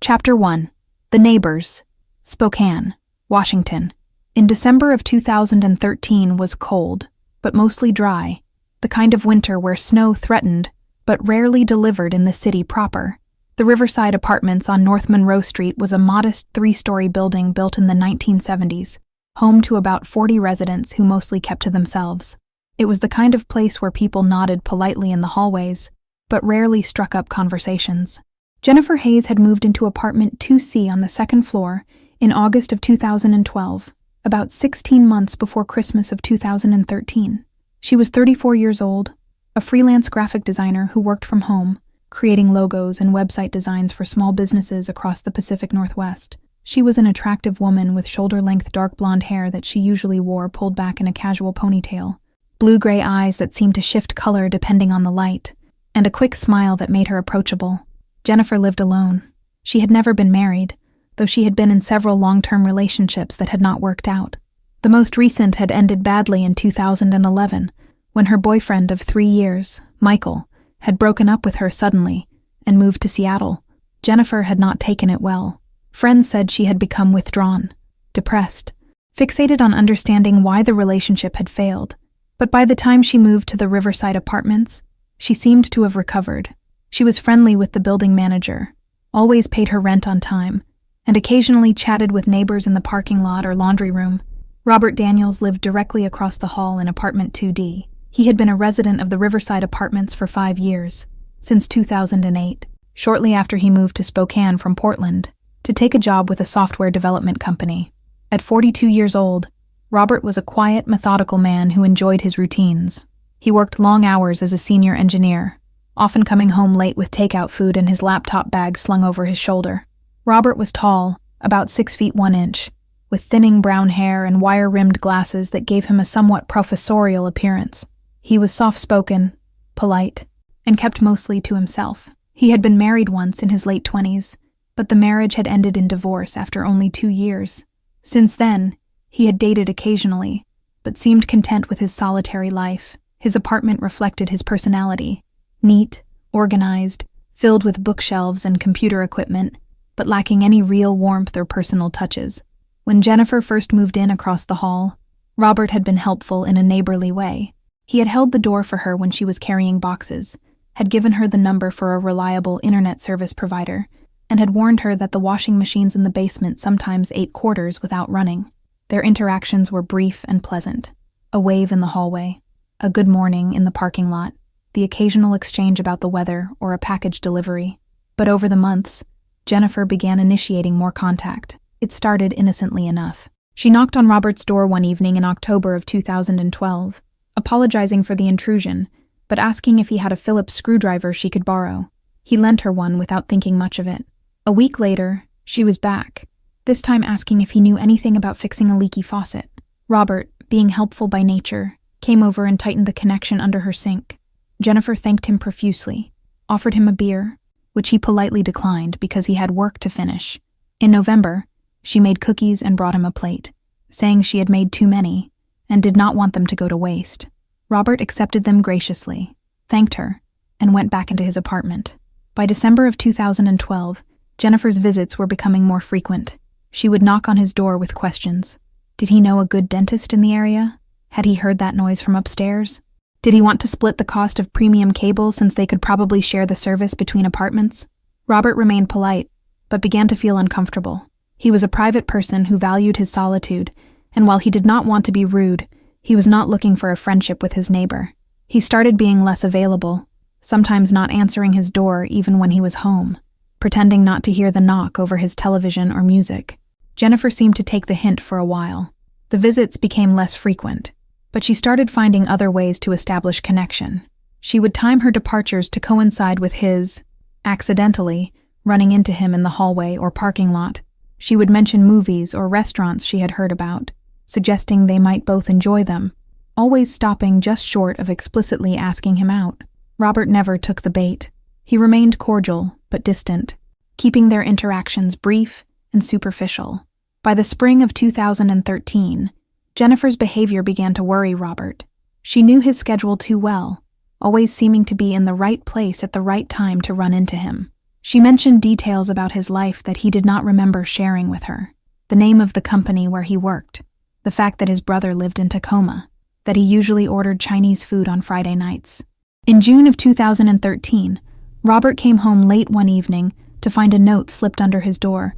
Chapter 1. The Neighbors. Spokane, Washington. In December of 2013 was cold, but mostly dry, the kind of winter where snow threatened, but rarely delivered in the city proper. The Riverside Apartments on North Monroe Street was a modest 3-story building built in the 1970s, home to about 40 residents who mostly kept to themselves. It was the kind of place where people nodded politely in the hallways, but rarely struck up conversations. Jennifer Hayes had moved into apartment 2C on the second floor in August of 2012, about 16 months before Christmas of 2013. She was 34 years old, a freelance graphic designer who worked from home, creating logos and website designs for small businesses across the Pacific Northwest. She was an attractive woman with shoulder-length dark blonde hair that she usually wore pulled back in a casual ponytail, blue-gray eyes that seemed to shift color depending on the light, and a quick smile that made her approachable. Jennifer lived alone. She had never been married, though she had been in several long-term relationships that had not worked out. The most recent had ended badly in 2011, when her boyfriend of 3 years, Michael, had broken up with her suddenly and moved to Seattle. Jennifer had not taken it well. Friends said she had become withdrawn, depressed, fixated on understanding why the relationship had failed. But by the time she moved to the Riverside Apartments, she seemed to have recovered. She was friendly with the building manager, always paid her rent on time, and occasionally chatted with neighbors in the parking lot or laundry room. Robert Daniels lived directly across the hall in apartment 2D. He had been a resident of the Riverside Apartments for 5 years, since 2008, shortly after he moved to Spokane from Portland, to take a job with a software development company. At 42 years old, Robert was a quiet, methodical man who enjoyed his routines. He worked long hours as a senior engineer, often coming home late with takeout food and his laptop bag slung over his shoulder. Robert was tall, about 6 feet 1 inch, with thinning brown hair and wire-rimmed glasses that gave him a somewhat professorial appearance. He was soft-spoken, polite, and kept mostly to himself. He had been married once in his late 20s, but the marriage had ended in divorce after only 2 years. Since then, he had dated occasionally, but seemed content with his solitary life. His apartment reflected his personality, neat, organized, filled with bookshelves and computer equipment, but lacking any real warmth or personal touches. When Jennifer first moved in across the hall, Robert had been helpful in a neighborly way. He had held the door for her when she was carrying boxes, had given her the number for a reliable internet service provider, and had warned her that the washing machines in the basement sometimes ate quarters without running. Their interactions were brief and pleasant. A wave in the hallway, a good morning in the parking lot, the occasional exchange about the weather or a package delivery. But over the months, Jennifer began initiating more contact. It started innocently enough. She knocked on Robert's door one evening in October of 2012, apologizing for the intrusion, but asking if he had a Phillips screwdriver she could borrow. He lent her one without thinking much of it. A week later, she was back, this time asking if he knew anything about fixing a leaky faucet. Robert, being helpful by nature, came over and tightened the connection under her sink. Jennifer thanked him profusely, offered him a beer, which he politely declined because he had work to finish. In November, she made cookies and brought him a plate, saying she had made too many and did not want them to go to waste. Robert accepted them graciously, thanked her, and went back into his apartment. By December of 2012, Jennifer's visits were becoming more frequent. She would knock on his door with questions. Did he know a good dentist in the area? Had he heard that noise from upstairs? Did he want to split the cost of premium cable since they could probably share the service between apartments? Robert remained polite, but began to feel uncomfortable. He was a private person who valued his solitude, and while he did not want to be rude, he was not looking for a friendship with his neighbor. He started being less available, sometimes not answering his door even when he was home, pretending not to hear the knock over his television or music. Jennifer seemed to take the hint for a while. The visits became less frequent, but she started finding other ways to establish connection. She would time her departures to coincide with his, accidentally, running into him in the hallway or parking lot. She would mention movies or restaurants she had heard about, suggesting they might both enjoy them, always stopping just short of explicitly asking him out. Robert never took the bait. He remained cordial, but distant, keeping their interactions brief and superficial. By the spring of 2013, Jennifer's behavior began to worry Robert. She knew his schedule too well, always seeming to be in the right place at the right time to run into him. She mentioned details about his life that he did not remember sharing with her. The name of the company where he worked, the fact that his brother lived in Tacoma, that he usually ordered Chinese food on Friday nights. In June of 2013, Robert came home late one evening to find a note slipped under his door.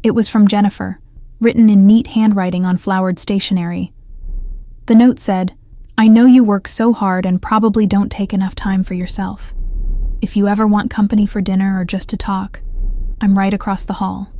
It was from Jennifer, written in neat handwriting on flowered stationery. The note said, "I know you work so hard and probably don't take enough time for yourself. If you ever want company for dinner or just to talk, I'm right across the hall.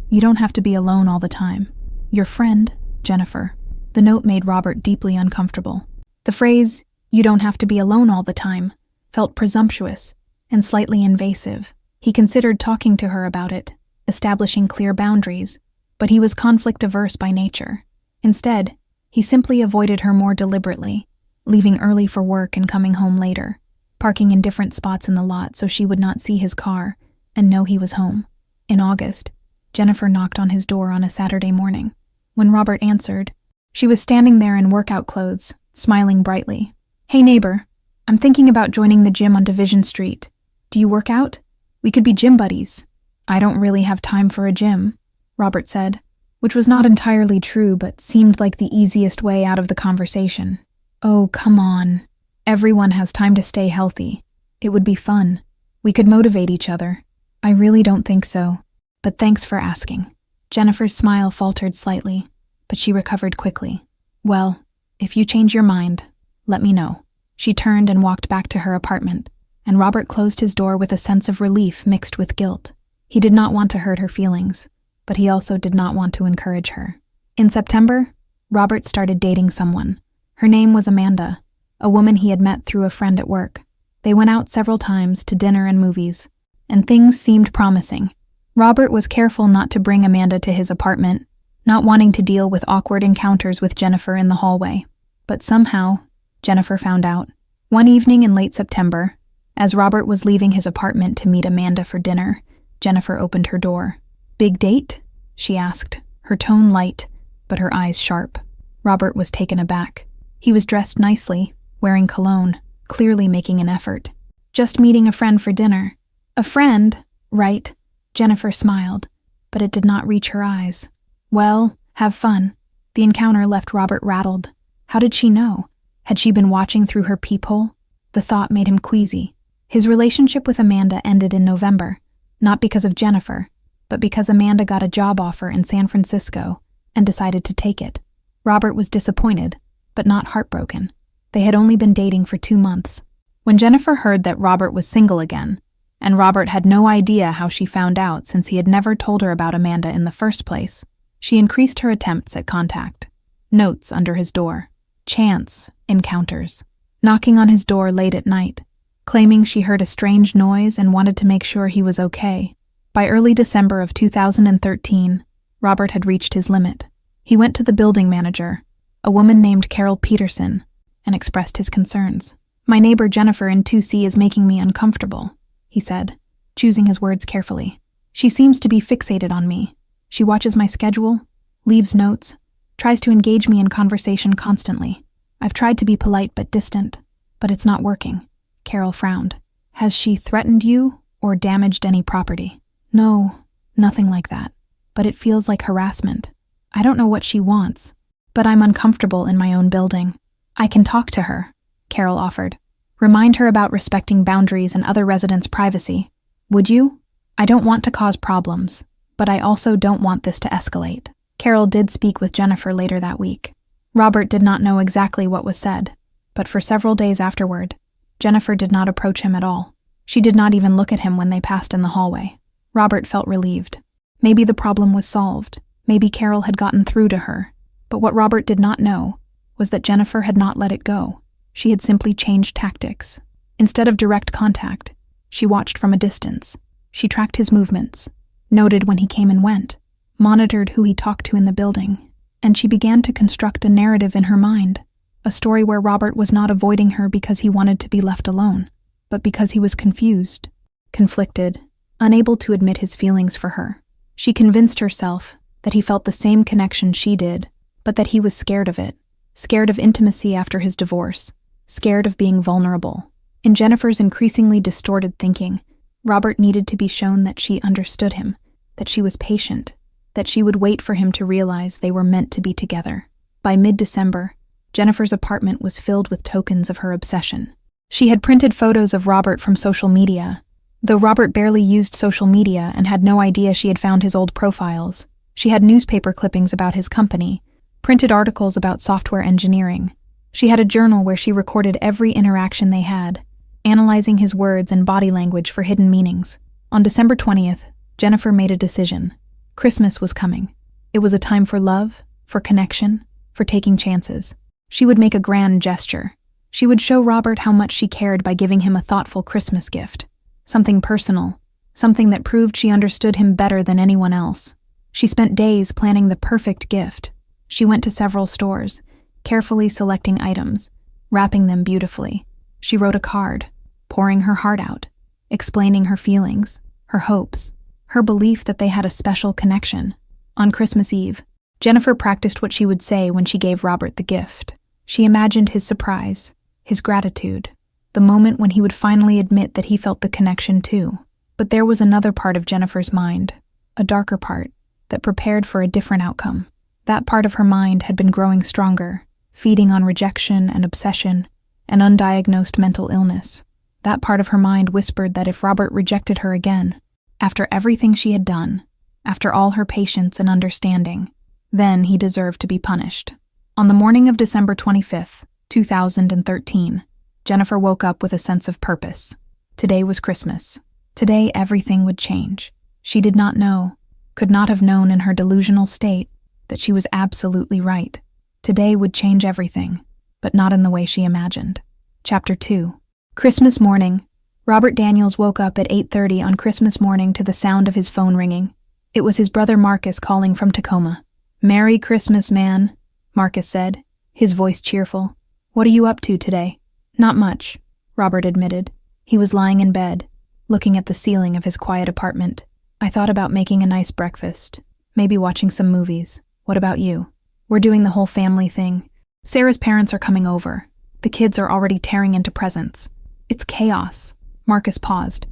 You don't have to be alone all the time. Your friend, Jennifer." The note made Robert deeply uncomfortable. The phrase, "you don't have to be alone all the time," felt presumptuous and slightly invasive. He considered talking to her about it, establishing clear boundaries, but he was conflict-averse by nature. Instead, he simply avoided her more deliberately, leaving early for work and coming home later, parking in different spots in the lot so she would not see his car and know he was home. In August, Jennifer knocked on his door on a Saturday morning. When Robert answered, she was standing there in workout clothes, smiling brightly. "Hey neighbor, I'm thinking about joining the gym on Division Street. Do you work out? We could be gym buddies." "I don't really have time for a gym," Robert said, which was not entirely true but seemed like the easiest way out of the conversation. "Oh, come on. Everyone has time to stay healthy. It would be fun. We could motivate each other." "I really don't think so, but thanks for asking." Jennifer's smile faltered slightly, but she recovered quickly. "Well, if you change your mind, let me know." She turned and walked back to her apartment, and Robert closed his door with a sense of relief mixed with guilt. He did not want to hurt her feelings, but he also did not want to encourage her. In September, Robert started dating someone. Her name was Amanda, a woman he had met through a friend at work. They went out several times to dinner and movies, and things seemed promising. Robert was careful not to bring Amanda to his apartment, not wanting to deal with awkward encounters with Jennifer in the hallway. But somehow, Jennifer found out. One evening in late September, as Robert was leaving his apartment to meet Amanda for dinner, Jennifer opened her door. "Big date?" she asked, her tone light, but her eyes sharp. Robert was taken aback. He was dressed nicely, wearing cologne, clearly making an effort. "Just meeting a friend for dinner." "A friend, right?" Jennifer smiled, but it did not reach her eyes. "Well, have fun." The encounter left Robert rattled. How did she know? Had she been watching through her peephole? The thought made him queasy. His relationship with Amanda ended in November, not because of Jennifer, but because Amanda got a job offer in San Francisco and decided to take it. Robert was disappointed, but not heartbroken. They had only been dating for 2 months. When Jennifer heard that Robert was single again, and Robert had no idea how she found out since he had never told her about Amanda in the first place, she increased her attempts at contact. Notes under his door. Chance encounters. Knocking on his door late at night, claiming she heard a strange noise and wanted to make sure he was okay. By early December of 2013, Robert had reached his limit. He went to the building manager, a woman named Carol Peterson, and expressed his concerns. "My neighbor Jennifer in 2C is making me uncomfortable," he said, choosing his words carefully. "She seems to be fixated on me. She watches my schedule, leaves notes, tries to engage me in conversation constantly. I've tried to be polite but distant, but it's not working." Carol frowned. "Has she threatened you or damaged any property?" "No, nothing like that. But it feels like harassment. I don't know what she wants, but I'm uncomfortable in my own building." "I can talk to her," Carol offered. "Remind her about respecting boundaries and other residents' privacy. Would you? I don't want to cause problems, but I also don't want this to escalate." Carol did speak with Jennifer later that week. Robert did not know exactly what was said, but for several days afterward, Jennifer did not approach him at all. She did not even look at him when they passed in the hallway. Robert felt relieved. Maybe the problem was solved. Maybe Carol had gotten through to her. But what Robert did not know was that Jennifer had not let it go. She had simply changed tactics. Instead of direct contact, she watched from a distance. She tracked his movements, noted when he came and went, monitored who he talked to in the building, and she began to construct a narrative in her mind, a story where Robert was not avoiding her because he wanted to be left alone, but because he was confused, conflicted, unable to admit his feelings for her. She convinced herself that he felt the same connection she did, but that he was scared of it, scared of intimacy after his divorce, scared of being vulnerable. In Jennifer's increasingly distorted thinking, Robert needed to be shown that she understood him, that she was patient, that she would wait for him to realize they were meant to be together. By mid-December, Jennifer's apartment was filled with tokens of her obsession. She had printed photos of Robert from social media. Though Robert barely used social media and had no idea she had found his old profiles, she had newspaper clippings about his company, printed articles about software engineering. She had a journal where she recorded every interaction they had, analyzing his words and body language for hidden meanings. On December 20th, Jennifer made a decision. Christmas was coming. It was a time for love, for connection, for taking chances. She would make a grand gesture. She would show Robert how much she cared by giving him a thoughtful Christmas gift. Something personal, something that proved she understood him better than anyone else. She spent days planning the perfect gift. She went to several stores, carefully selecting items, wrapping them beautifully. She wrote a card, pouring her heart out, explaining her feelings, her hopes, her belief that they had a special connection. On Christmas Eve, Jennifer practiced what she would say when she gave Robert the gift. She imagined his surprise, his gratitude, the moment when he would finally admit that he felt the connection too. But there was another part of Jennifer's mind, a darker part, that prepared for a different outcome. That part of her mind had been growing stronger, feeding on rejection and obsession, and undiagnosed mental illness. That part of her mind whispered that if Robert rejected her again, after everything she had done, after all her patience and understanding, then he deserved to be punished. On the morning of December 25th, 2013, Jennifer woke up with a sense of purpose. Today was Christmas. Today everything would change. She did not know, could not have known in her delusional state, that she was absolutely right. Today would change everything, but not in the way she imagined. Chapter 2. Christmas morning. Robert Daniels woke up at 8:30 on Christmas morning to the sound of his phone ringing. It was his brother Marcus calling from Tacoma. "Merry Christmas, man," Marcus said, his voice cheerful. "What are you up to today?" "Not much," Robert admitted. He was lying in bed, looking at the ceiling of his quiet apartment. "I thought about making a nice breakfast, maybe watching some movies. What about you?" "We're doing the whole family thing. Sarah's parents are coming over. The kids are already tearing into presents. It's chaos." Marcus paused.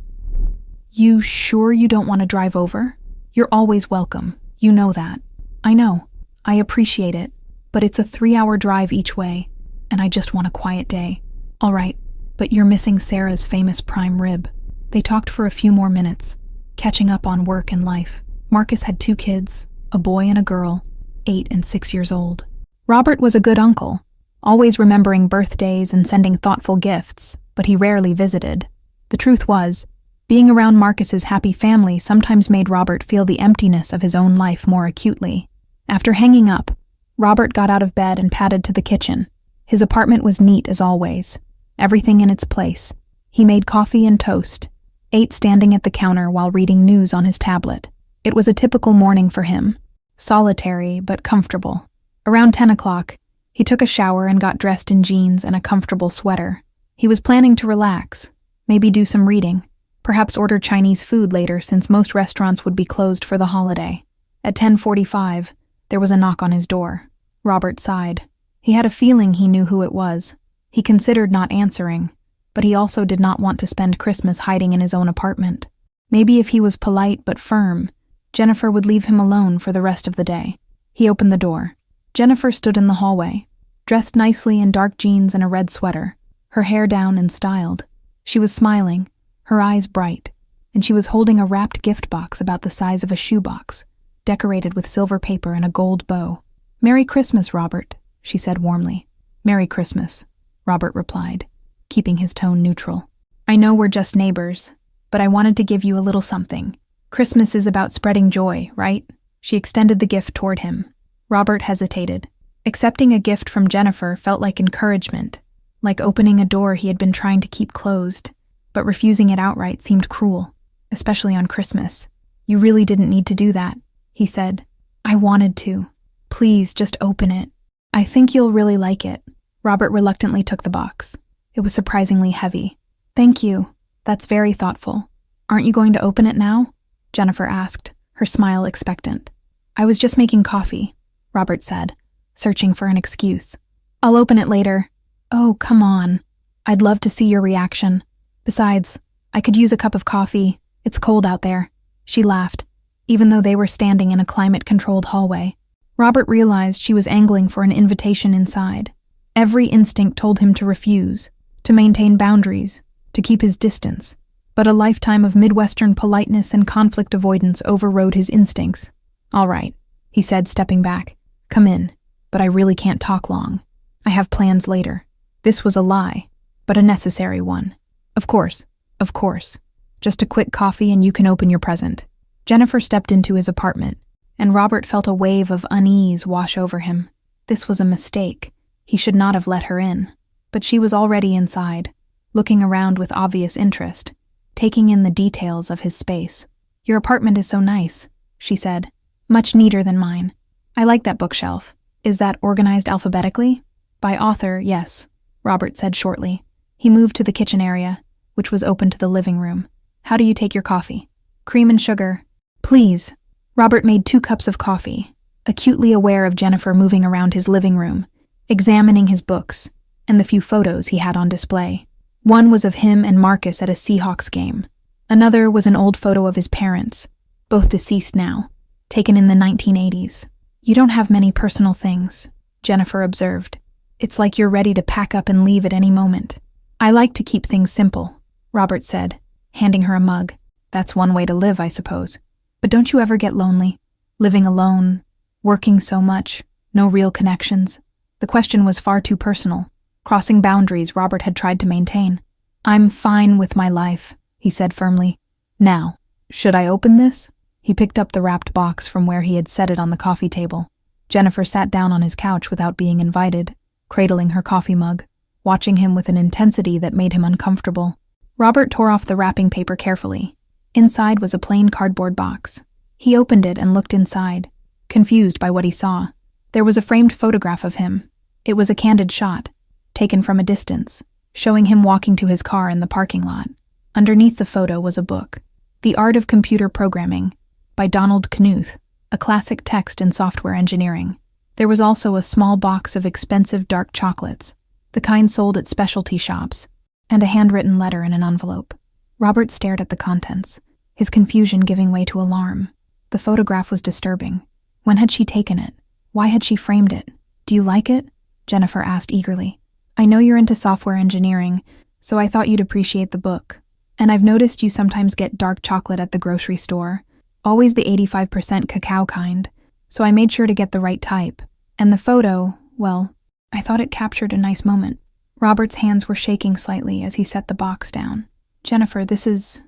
"You sure you don't want to drive over? You're always welcome. You know that." "I know. I appreciate it. But it's a 3-hour drive each way, and I just want a quiet day." "All right, but you're missing Sarah's famous prime rib." They talked for a few more minutes, catching up on work and life. Marcus had 2 kids, a boy and a girl, 8 and 6 years old. Robert was a good uncle, always remembering birthdays and sending thoughtful gifts, but he rarely visited. The truth was, being around Marcus's happy family sometimes made Robert feel the emptiness of his own life more acutely. After hanging up, Robert got out of bed and padded to the kitchen. His apartment was neat as always, everything in its place. He made coffee and toast, ate standing at the counter while reading news on his tablet. It was a typical morning for him, solitary but comfortable. Around 10 o'clock, he took a shower and got dressed in jeans and a comfortable sweater. He was planning to relax, maybe do some reading, perhaps order Chinese food later since most restaurants would be closed for the holiday. At 10:45, there was a knock on his door. Robert sighed. He had a feeling he knew who it was. He considered not answering, but he also did not want to spend Christmas hiding in his own apartment. Maybe if he was polite but firm, Jennifer would leave him alone for the rest of the day. He opened the door. Jennifer stood in the hallway, dressed nicely in dark jeans and a red sweater, her hair down and styled. She was smiling, her eyes bright, and she was holding a wrapped gift box about the size of a shoebox, decorated with silver paper and a gold bow. "Merry Christmas, Robert," she said warmly. "Merry Christmas," Robert replied, keeping his tone neutral. "I know we're just neighbors, but I wanted to give you a little something. Christmas is about spreading joy, right?" She extended the gift toward him. Robert hesitated. Accepting a gift from Jennifer felt like encouragement, like opening a door he had been trying to keep closed, but refusing it outright seemed cruel, especially on Christmas. "You really didn't need to do that," he said. "I wanted to. Please, just open it. I think you'll really like it." Robert reluctantly took the box. It was surprisingly heavy. "Thank you. That's very thoughtful. Aren't you going to open it now?" Jennifer asked, her smile expectant. "I was just making coffee," Robert said, searching for an excuse. "I'll open it later." "Oh, come on. I'd love to see your reaction. Besides, I could use a cup of coffee, It's cold out there. She laughed, even though they were standing in a climate-controlled hallway. Robert realized she was angling for an invitation inside. Every instinct told him to refuse, to maintain boundaries, to keep his distance. But a lifetime of Midwestern politeness and conflict avoidance overrode his instincts. "All right," he said, stepping back. "Come in, but I really can't talk long. I have plans later." This was a lie, but a necessary one. Of course. Just a quick coffee and you can open your present." Jennifer stepped into his apartment, and Robert felt a wave of unease wash over him. This was a mistake. He should not have let her in. But she was already inside, looking around with obvious interest, taking in the details of his space. "Your apartment is so nice," she said. "Much neater than mine. I like that bookshelf. Is that organized alphabetically?" "By author, yes," Robert said shortly. He moved to the kitchen area, which was open to the living room. "How do you take your coffee?" "Cream and sugar." "Please." Robert made 2 cups of coffee, acutely aware of Jennifer moving around his living room, examining his books, and the few photos he had on display. One was of him and Marcus at a Seahawks game. Another was an old photo of his parents, both deceased now, taken in the 1980s. "You don't have many personal things," Jennifer observed. "It's like you're ready to pack up and leave at any moment." "I like to keep things simple," Robert said, handing her a mug. "That's one way to live, I suppose. But don't you ever get lonely? Living alone, working so much, no real connections?" The question was far too personal, crossing boundaries Robert had tried to maintain. "I'm fine with my life," he said firmly. "Now, should I open this?" He picked up the wrapped box from where he had set it on the coffee table. Jennifer sat down on his couch without being invited, cradling her coffee mug, watching him with an intensity that made him uncomfortable. Robert tore off the wrapping paper carefully. Inside was a plain cardboard box. He opened it and looked inside, confused by what he saw. There was a framed photograph of him. It was a candid shot, taken from a distance, showing him walking to his car in the parking lot. Underneath the photo was a book, The Art of Computer Programming, by Donald Knuth, a classic text in software engineering. There was also a small box of expensive dark chocolates, the kind sold at specialty shops, and a handwritten letter in an envelope. Robert stared at the contents, his confusion giving way to alarm. The photograph was disturbing. When had she taken it? Why had she framed it? "Do you like it?" Jennifer asked eagerly. "I know you're into software engineering, so I thought you'd appreciate the book. And I've noticed you sometimes get dark chocolate at the grocery store, always the 85% cacao kind, so I made sure to get the right type. And the photo, well, I thought it captured a nice moment." Robert's hands were shaking slightly as he set the box down. "Jennifer, this is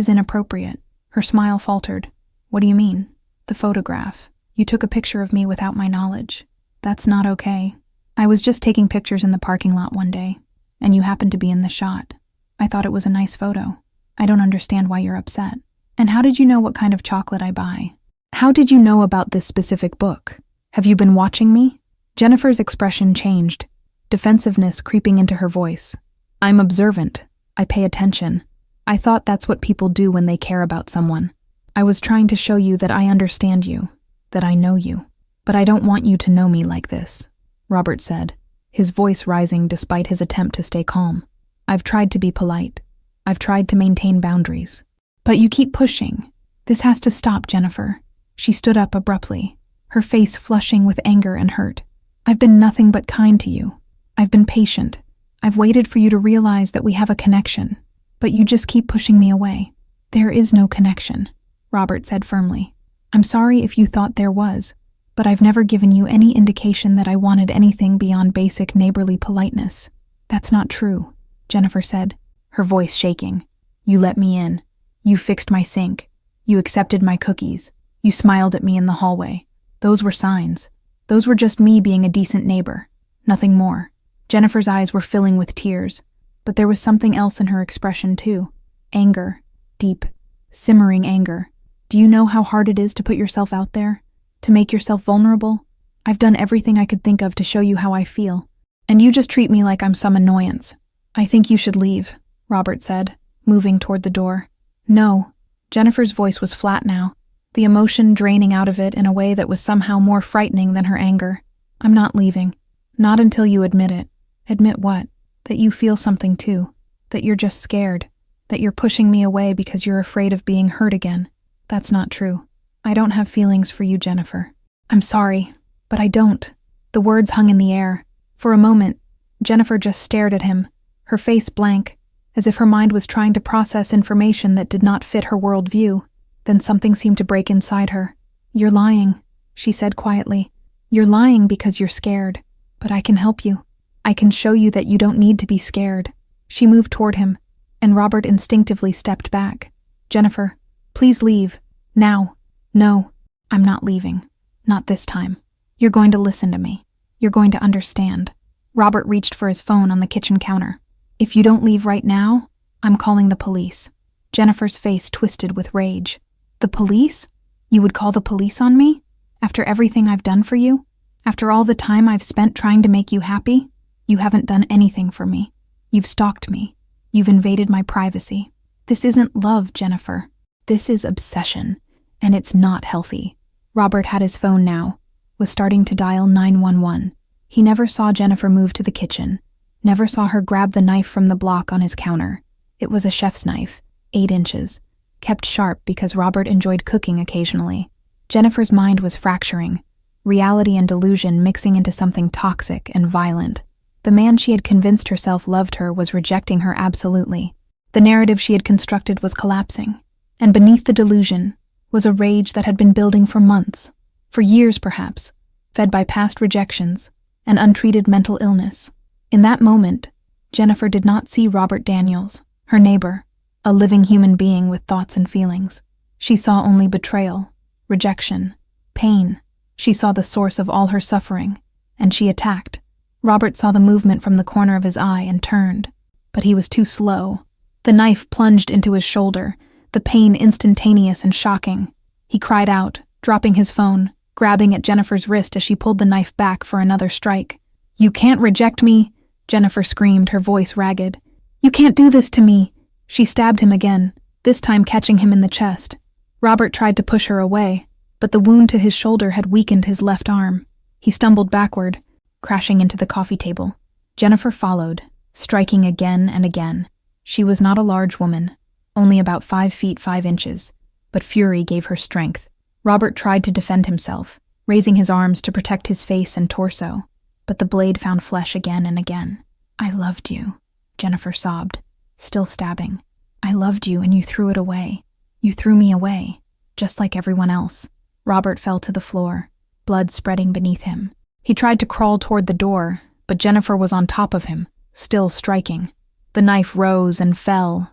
inappropriate." Her smile faltered. "What do you mean?" "The photograph. You took a picture of me without my knowledge. That's not okay. I was just taking pictures in the parking lot one day, and you happened to be in the shot. I thought it was a nice photo. I don't understand why you're upset. And how did you know what kind of chocolate I buy? How did you know about this specific book? Have you been watching me?" Jennifer's expression changed, defensiveness creeping into her voice. "I'm observant. I pay attention. I thought that's what people do when they care about someone. I was trying to show you that I understand you, that I know you. But I don't want you to know me like this," Robert said, his voice rising despite his attempt to stay calm. "I've tried to be polite. I've tried to maintain boundaries. But you keep pushing. This has to stop, Jennifer." She stood up abruptly, her face flushing with anger and hurt. "I've been nothing but kind to you. I've been patient. I've waited for you to realize that we have a connection. But you just keep pushing me away." "There is no connection," Robert said firmly. "I'm sorry if you thought there was, but I've never given you any indication that I wanted anything beyond basic neighborly politeness." "That's not true," Jennifer said, her voice shaking. "You let me in. You fixed my sink. You accepted my cookies. You smiled at me in the hallway. Those were signs. Those were just me being a decent neighbor. Nothing more." Jennifer's eyes were filling with tears, but there was something else in her expression too. Anger. Deep, simmering anger. "Do you know how hard it is to put yourself out there? To make yourself vulnerable? I've done everything I could think of to show you how I feel. And you just treat me like I'm some annoyance." "I think you should leave," Robert said, moving toward the door. "No." Jennifer's voice was flat now, the emotion draining out of it in a way that was somehow more frightening than her anger. "I'm not leaving. Not until you admit it." "Admit what?" "That you feel something too. That you're just scared. that you're pushing me away because you're afraid of being hurt again. That's not true. I don't have feelings for you, Jennifer. I'm sorry, but I don't." The words hung in the air. For a moment, Jennifer just stared at him, her face blank, as if her mind was trying to process information that did not fit her worldview. Then something seemed to break inside her. "You're lying," she said quietly. "You're lying because you're scared. But I can help you. I can show you that you don't need to be scared." She moved toward him, and Robert instinctively stepped back. "Jennifer, please leave. Now." "No, I'm not leaving. Not this time. You're going to listen to me. You're going to understand." Robert reached for his phone on the kitchen counter. "If you don't leave right now, I'm calling the police." Jennifer's face twisted with rage. "The police? You would call the police on me? After everything I've done for you? After all the time I've spent trying to make you happy? You haven't done anything for me. You've stalked me. You've invaded my privacy. This isn't love, Jennifer. This is obsession, and it's not healthy." Robert had his phone now, was starting to dial 911. He never saw Jennifer move to the kitchen, never saw her grab the knife from the block on his counter. It was a chef's knife, 8 inches, kept sharp because Robert enjoyed cooking occasionally. Jennifer's mind was fracturing, reality and delusion mixing into something toxic and violent. The man she had convinced herself loved her was rejecting her absolutely. The narrative she had constructed was collapsing, and beneath the delusion was a rage that had been building for months, for years perhaps, fed by past rejections and untreated mental illness. In that moment, Jennifer did not see Robert Daniels, her neighbor, a living human being with thoughts and feelings. She saw only betrayal, rejection, pain. She saw the source of all her suffering, and she attacked. Robert saw the movement from the corner of his eye and turned, but he was too slow. The knife plunged into his shoulder, the pain instantaneous and shocking. He cried out, dropping his phone, grabbing at Jennifer's wrist as she pulled the knife back for another strike. "You can't reject me," Jennifer screamed, her voice ragged. "You can't do this to me." She stabbed him again, this time catching him in the chest. Robert tried to push her away, but the wound to his shoulder had weakened his left arm. He stumbled backward, crashing into the coffee table. Jennifer followed, striking again and again. She was not a large woman, only about 5 feet 5 inches, but fury gave her strength. Robert tried to defend himself, raising his arms to protect his face and torso, but the blade found flesh again and again. "I loved you," Jennifer sobbed, still stabbing. "I loved you and you threw it away. You threw me away, just like everyone else." Robert fell to the floor, blood spreading beneath him. He tried to crawl toward the door, but Jennifer was on top of him, still striking. The knife rose and fell,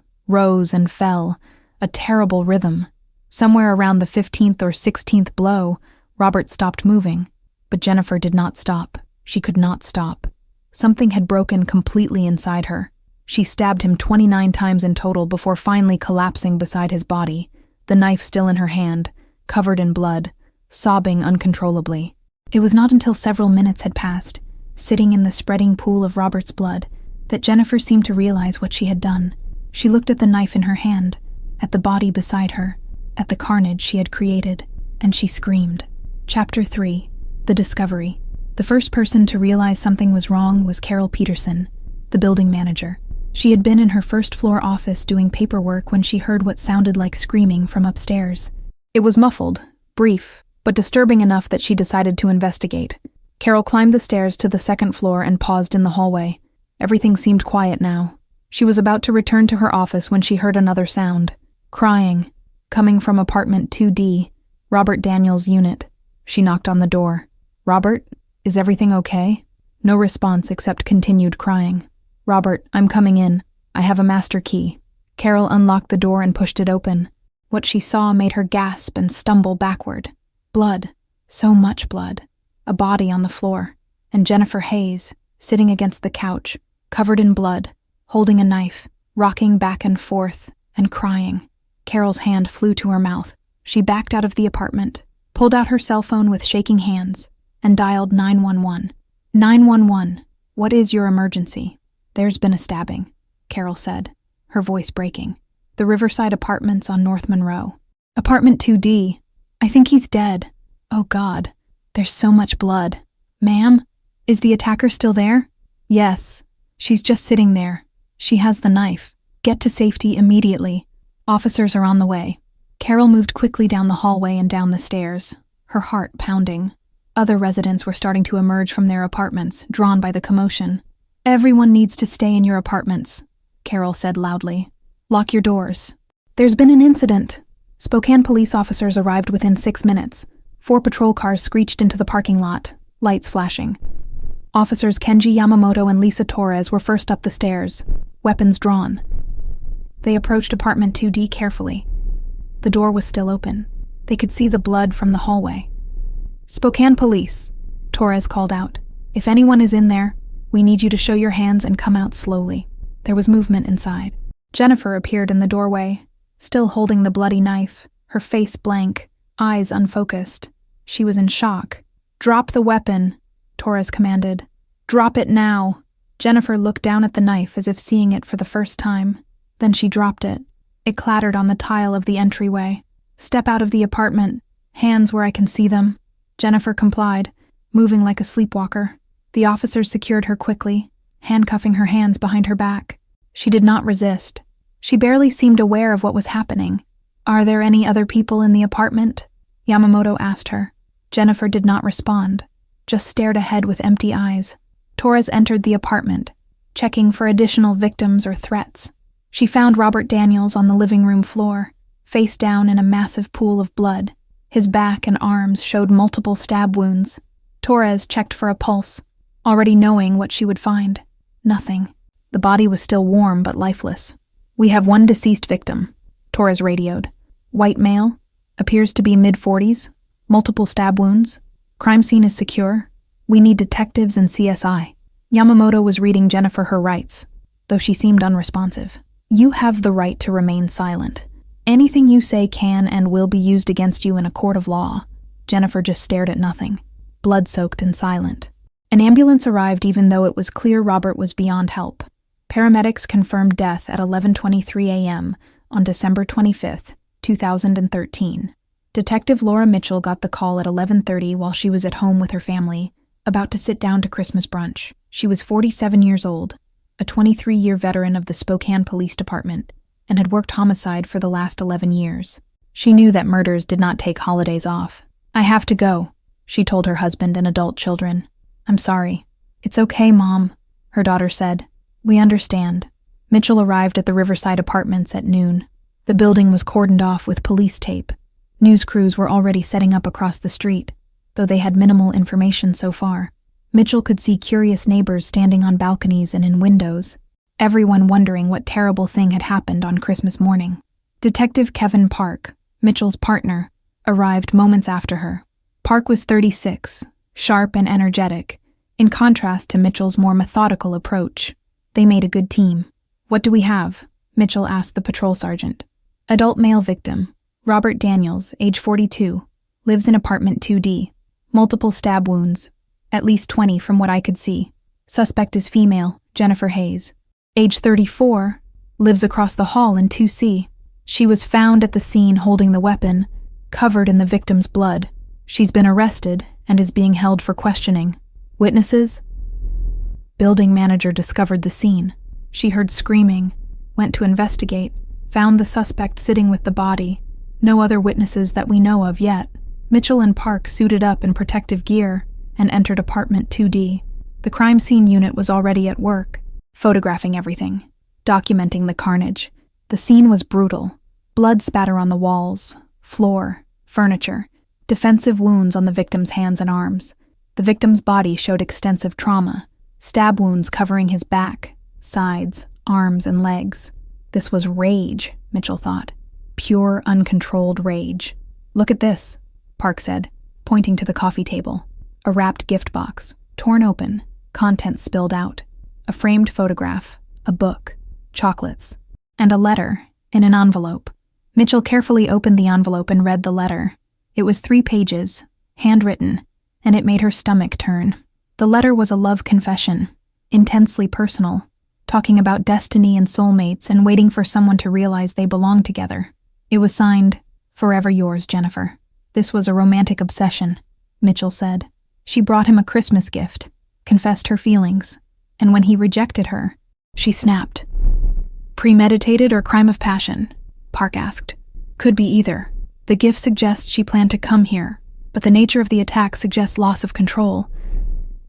a terrible rhythm. Somewhere around the 15th or 16th blow, Robert stopped moving, but Jennifer did not stop. She could not stop. Something had broken completely inside her. She stabbed him 29 times in total before finally collapsing beside his body, the knife still in her hand, covered in blood, sobbing uncontrollably. It was not until several minutes had passed, sitting in the spreading pool of Robert's blood, that Jennifer seemed to realize what she had done. She looked at the knife in her hand, at the body beside her, at the carnage she had created, and she screamed. Chapter 3. The Discovery. The first person to realize something was wrong was Carol Peterson, the building manager. She had been in her first-floor office doing paperwork when she heard what sounded like screaming from upstairs. It was muffled, brief, but disturbing enough that she decided to investigate. Carol climbed the stairs to the second floor and paused in the hallway. Everything seemed quiet now. She was about to return to her office when she heard another sound. Crying, coming from apartment 2D, Robert Daniels' unit. She knocked on the door. "Robert, is everything okay?" No response except continued crying. "Robert, I'm coming in. I have a master key." Carol unlocked the door and pushed it open. What she saw made her gasp and stumble backward. Blood. So much blood. A body on the floor. And Jennifer Hayes, sitting against the couch, covered in blood, holding a knife, rocking back and forth, and crying. Carol's hand flew to her mouth. She backed out of the apartment, pulled out her cell phone with shaking hands, and dialed 911. 911, what is your emergency? "There's been a stabbing," Carol said, her voice breaking. "The Riverside Apartments on North Monroe. Apartment 2D. I think he's dead. Oh God, there's so much blood. Ma'am, is the attacker still there?" "Yes. She's just sitting there. She has the knife." Get to safety immediately. Officers are on the way. Carol moved quickly down the hallway and down the stairs, her heart pounding. Other residents were starting to emerge from their apartments, drawn by the commotion. Everyone needs to stay in your apartments, Carol said loudly. Lock your doors. There's been an incident. Spokane police officers arrived within 6 minutes. 4 patrol cars screeched into the parking lot, lights flashing. Officers Kenji Yamamoto and Lisa Torres were first up the stairs, weapons drawn. They approached apartment 2D carefully. The door was still open. They could see the blood from the hallway. Spokane police, Torres called out. If anyone is in there, we need you to show your hands and come out slowly. There was movement inside. Jennifer appeared in the doorway, still holding the bloody knife, her face blank, eyes unfocused. She was in shock. Drop the weapon, Torres commanded. Drop it now. Jennifer looked down at the knife as if seeing it for the first time. Then she dropped it. It clattered on the tile of the entryway. Step out of the apartment. Hands where I can see them. Jennifer complied, moving like a sleepwalker. The officers secured her quickly, handcuffing her hands behind her back. She did not resist. She barely seemed aware of what was happening. Are there any other people in the apartment? Yamamoto asked her. Jennifer did not respond, just stared ahead with empty eyes. Torres entered the apartment, checking for additional victims or threats. She found Robert Daniels on the living room floor, face down in a massive pool of blood. His back and arms showed multiple stab wounds. Torres checked for a pulse, already knowing what she would find. Nothing. The body was still warm but lifeless. We have one deceased victim, Torres radioed. White male, appears to be mid-40s, multiple stab wounds. Crime scene is secure. We need detectives and CSI. Yamamoto was reading Jennifer her rights, though she seemed unresponsive. You have the right to remain silent. Anything you say can and will be used against you in a court of law. Jennifer just stared at nothing, blood-soaked and silent. An ambulance arrived even though it was clear Robert was beyond help. Paramedics confirmed death at 11:23 a.m. on December 25, 2013. Detective Laura Mitchell got the call at 11:30 while she was at home with her family, about to sit down to Christmas brunch. She was 47 years old, a 23-year veteran of the Spokane Police Department, and had worked homicide for the last 11 years. She knew that murders did not take holidays off. I have to go, she told her husband and adult children. I'm sorry. It's okay, Mom, her daughter said. We understand. Mitchell arrived at the Riverside Apartments at noon. The building was cordoned off with police tape. News crews were already setting up across the street, though they had minimal information so far. Mitchell could see curious neighbors standing on balconies and in windows, everyone wondering what terrible thing had happened on Christmas morning. Detective Kevin Park, Mitchell's partner, arrived moments after her. Park was 36, sharp and energetic, in contrast to Mitchell's more methodical approach. They made a good team. What do we have? Mitchell asked the patrol sergeant. Adult male victim, Robert Daniels, age 42, lives in apartment 2D. Multiple stab wounds, at least 20 from what I could see. Suspect is female, Jennifer Hayes. Age 34, lives across the hall in 2C. She was found at the scene holding the weapon, covered in the victim's blood. She's been arrested and is being held for questioning. Witnesses? Building manager discovered the scene. She heard screaming, went to investigate, found the suspect sitting with the body. No other witnesses that we know of yet. Mitchell and Park suited up in protective gear and entered apartment 2D. The crime scene unit was already at work, photographing everything, documenting the carnage. The scene was brutal. Blood spatter on the walls, floor, furniture, defensive wounds on the victim's hands and arms. The victim's body showed extensive trauma, stab wounds covering his back, sides, arms, and legs. This was rage, Mitchell thought. Pure, uncontrolled rage. Look at this, Park said, pointing to the coffee table. A wrapped gift box, torn open, contents spilled out. A framed photograph, a book, chocolates, and a letter in an envelope. Mitchell carefully opened the envelope and read the letter. It was 3 pages, handwritten, and it made her stomach turn. The letter was a love confession, intensely personal, talking about destiny and soulmates and waiting for someone to realize they belonged together. It was signed, "Forever yours, Jennifer." This was a romantic obsession, Mitchell said. She brought him a Christmas gift, confessed her feelings, and when he rejected her, she snapped. Premeditated or crime of passion? Park asked. Could be either. The gift suggests she planned to come here, but the nature of the attack suggests loss of control.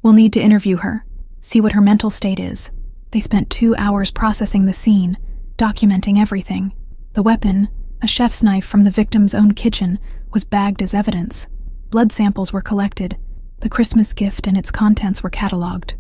We'll need to interview her, see what her mental state is. They spent 2 hours processing the scene, documenting everything. The weapon, a chef's knife from the victim's own kitchen, was bagged as evidence. Blood samples were collected. The Christmas gift and its contents were cataloged.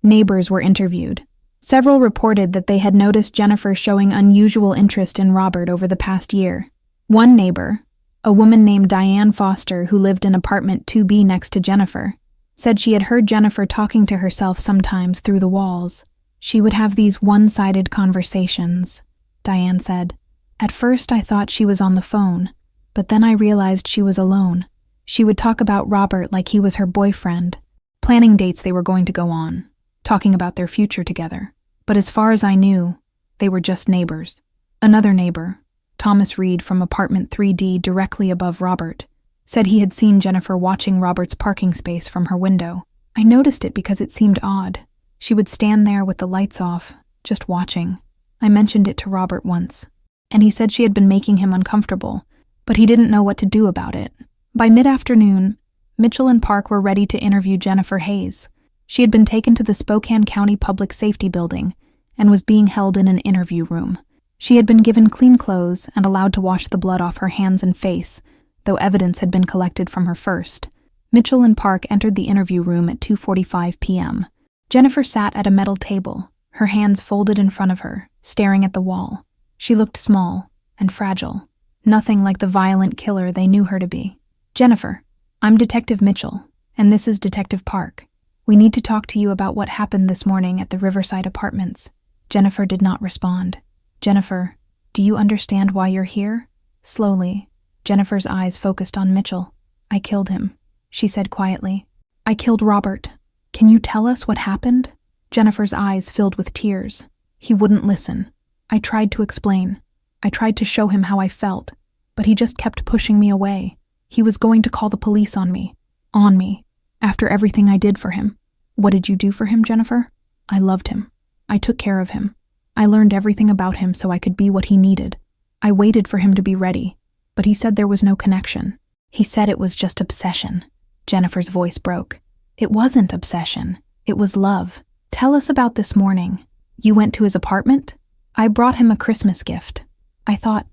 Neighbors were interviewed. Several reported that they had noticed Jennifer showing unusual interest in Robert over the past year. One neighbor, a woman named Diane Foster who lived in apartment 2B next to Jennifer, said she had heard Jennifer talking to herself sometimes through the walls. She would have these one-sided conversations, Diane said. At first I thought she was on the phone, but then I realized she was alone. She would talk about Robert like he was her boyfriend, planning dates they were going to go on, talking about their future together. But as far as I knew, they were just neighbors. Another neighbor, Thomas Reed from apartment 3D directly above Robert, said he had seen Jennifer watching Robert's parking space from her window. I noticed it because it seemed odd. She would stand there with the lights off, just watching. I mentioned it to Robert once, and he said she had been making him uncomfortable, but he didn't know what to do about it. By mid-afternoon, Mitchell and Park were ready to interview Jennifer Hayes. She had been taken to the Spokane County Public Safety Building and was being held in an interview room. She had been given clean clothes and allowed to wash the blood off her hands and face, though evidence had been collected from her first. Mitchell and Park entered the interview room at 2:45 p.m. Jennifer sat at a metal table, her hands folded in front of her, staring at the wall. She looked small and fragile, nothing like the violent killer they knew her to be. Jennifer, I'm Detective Mitchell, and this is Detective Park. We need to talk to you about what happened this morning at the Riverside Apartments. Jennifer did not respond. Jennifer, do you understand why you're here? Slowly, Jennifer's eyes focused on Mitchell. I killed him, she said quietly. I killed Robert. Can you tell us what happened? Jennifer's eyes filled with tears. He wouldn't listen. I tried to explain. I tried to show him how I felt, but he just kept pushing me away. He was going to call the police on me, after everything I did for him. What did you do for him, Jennifer? I loved him. I took care of him. I learned everything about him so I could be what he needed. I waited for him to be ready, but he said there was no connection. He said it was just obsession. Jennifer's voice broke. It wasn't obsession. It was love. Tell us about this morning. You went to his apartment? I brought him a Christmas gift. I thought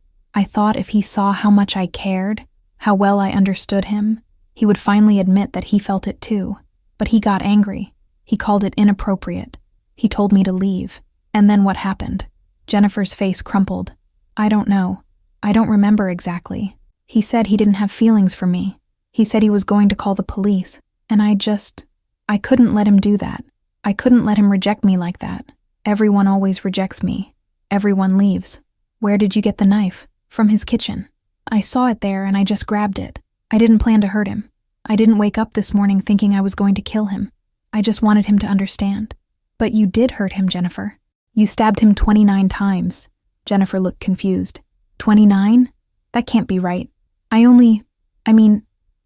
if he saw how much I cared, how well I understood him, he would finally admit that he felt it too. But he got angry. He called it inappropriate. He told me to leave. And then what happened? Jennifer's face crumpled. I don't know. I don't remember exactly. He said he didn't have feelings for me. He said he was going to call the police. And I couldn't let him do that. I couldn't let him reject me like that. Everyone always rejects me. Everyone leaves. Where did you get the knife? From his kitchen. I saw it there and I just grabbed it. I didn't plan to hurt him. I didn't wake up this morning thinking I was going to kill him. I just wanted him to understand. But you did hurt him, Jennifer. You stabbed him 29 times. Jennifer looked confused. 29? That can't be right. I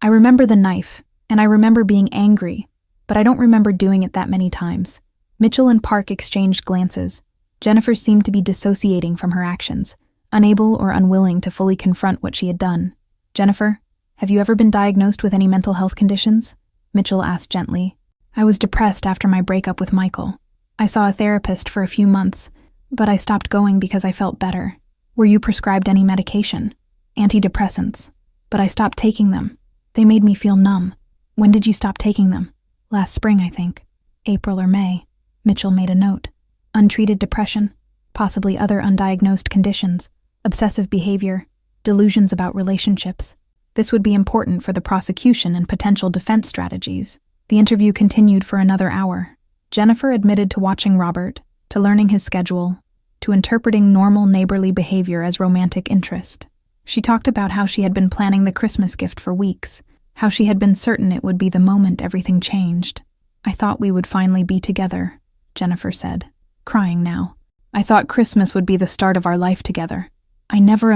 remember the knife, and I remember being angry, but I don't remember doing it that many times. Mitchell and Park exchanged glances. Jennifer seemed to be dissociating from her actions, unable or unwilling to fully confront what she had done. Jennifer, have you ever been diagnosed with any mental health conditions? Mitchell asked gently. I was depressed after my breakup with Michael. I saw a therapist for a few months, but I stopped going because I felt better. Were you prescribed any medication? Antidepressants. But I stopped taking them. They made me feel numb. When did you stop taking them? Last spring, I think. April or May. Mitchell made a note. Untreated depression, possibly other undiagnosed conditions, obsessive behavior, delusions about relationships. This would be important for the prosecution and potential defense strategies. The interview continued for another hour. Jennifer admitted to watching Robert, to learning his schedule, to interpreting normal neighborly behavior as romantic interest. She talked about how she had been planning the Christmas gift for weeks, how she had been certain it would be the moment everything changed. I thought we would finally be together, Jennifer said, crying now. I thought Christmas would be the start of our life together. I never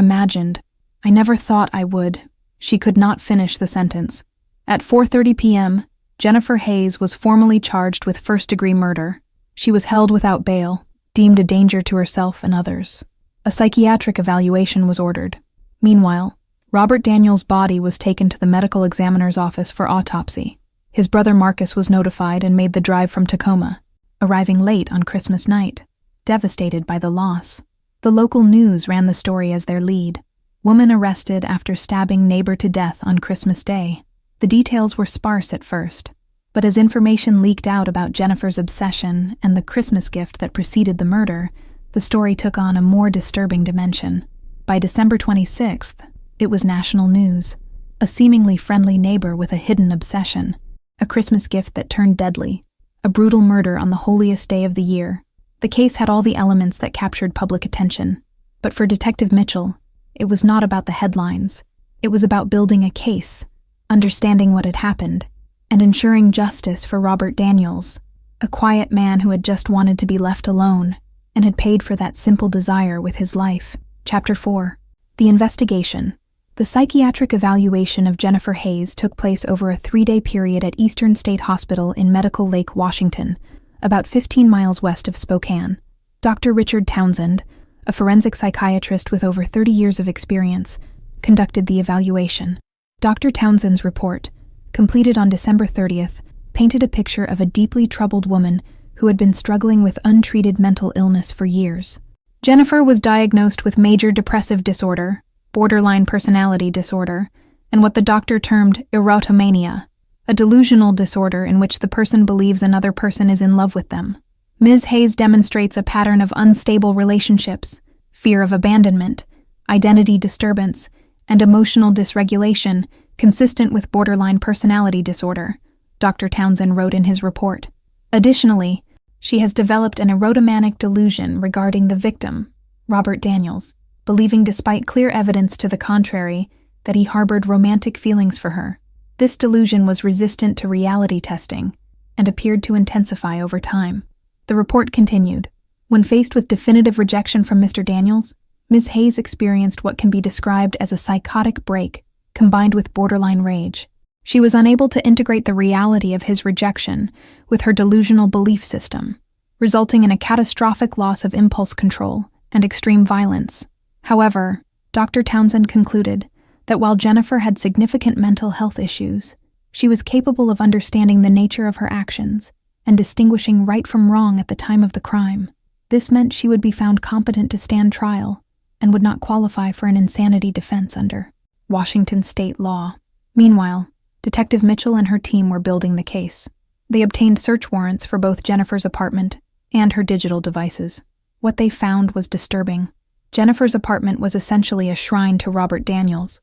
thought I would. She could not finish the sentence. At 4:30 p.m., Jennifer Hayes was formally charged with first-degree murder. She was held without bail, deemed a danger to herself and others. A psychiatric evaluation was ordered. Meanwhile, Robert Daniels' body was taken to the medical examiner's office for autopsy. His brother Marcus was notified and made the drive from Tacoma, arriving late on Christmas night, devastated by the loss. The local news ran the story as their lead. Woman arrested after stabbing neighbor to death on Christmas Day. The details were sparse at first, but as information leaked out about Jennifer's obsession and the Christmas gift that preceded the murder, the story took on a more disturbing dimension. By December 26th, it was national news. A seemingly friendly neighbor with a hidden obsession. A Christmas gift that turned deadly. A brutal murder on the holiest day of the year. The case had all the elements that captured public attention. But for Detective Mitchell, it was not about the headlines. It was about building a case, understanding what had happened, and ensuring justice for Robert Daniels, a quiet man who had just wanted to be left alone and had paid for that simple desire with his life. Chapter 4. The Investigation. The psychiatric evaluation of Jennifer Hayes took place over a 3-day period at Eastern State Hospital in Medical Lake, Washington, about 15 miles west of Spokane. Dr. Richard Townsend, a forensic psychiatrist with over 30 years of experience, conducted the evaluation. Dr. Townsend's report, completed on December 30th, painted a picture of a deeply troubled woman who had been struggling with untreated mental illness for years. Jennifer was diagnosed with major depressive disorder, borderline personality disorder, and what the doctor termed erotomania, a delusional disorder in which the person believes another person is in love with them. Ms. Hayes demonstrates a pattern of unstable relationships, fear of abandonment, identity disturbance, and emotional dysregulation consistent with borderline personality disorder, Dr. Townsend wrote in his report. Additionally, she has developed an erotomanic delusion regarding the victim, Robert Daniels, believing despite clear evidence to the contrary that he harbored romantic feelings for her. This delusion was resistant to reality testing and appeared to intensify over time. The report continued. When faced with definitive rejection from Mr. Daniels, Ms. Hayes experienced what can be described as a psychotic break combined with borderline rage. She was unable to integrate the reality of his rejection with her delusional belief system, resulting in a catastrophic loss of impulse control and extreme violence. However, Dr. Townsend concluded that while Jennifer had significant mental health issues, she was capable of understanding the nature of her actions and distinguishing right from wrong at the time of the crime. This meant she would be found competent to stand trial and would not qualify for an insanity defense under Washington state law. Meanwhile, Detective Mitchell and her team were building the case. They obtained search warrants for both Jennifer's apartment and her digital devices. What they found was disturbing. Jennifer's apartment was essentially a shrine to Robert Daniels.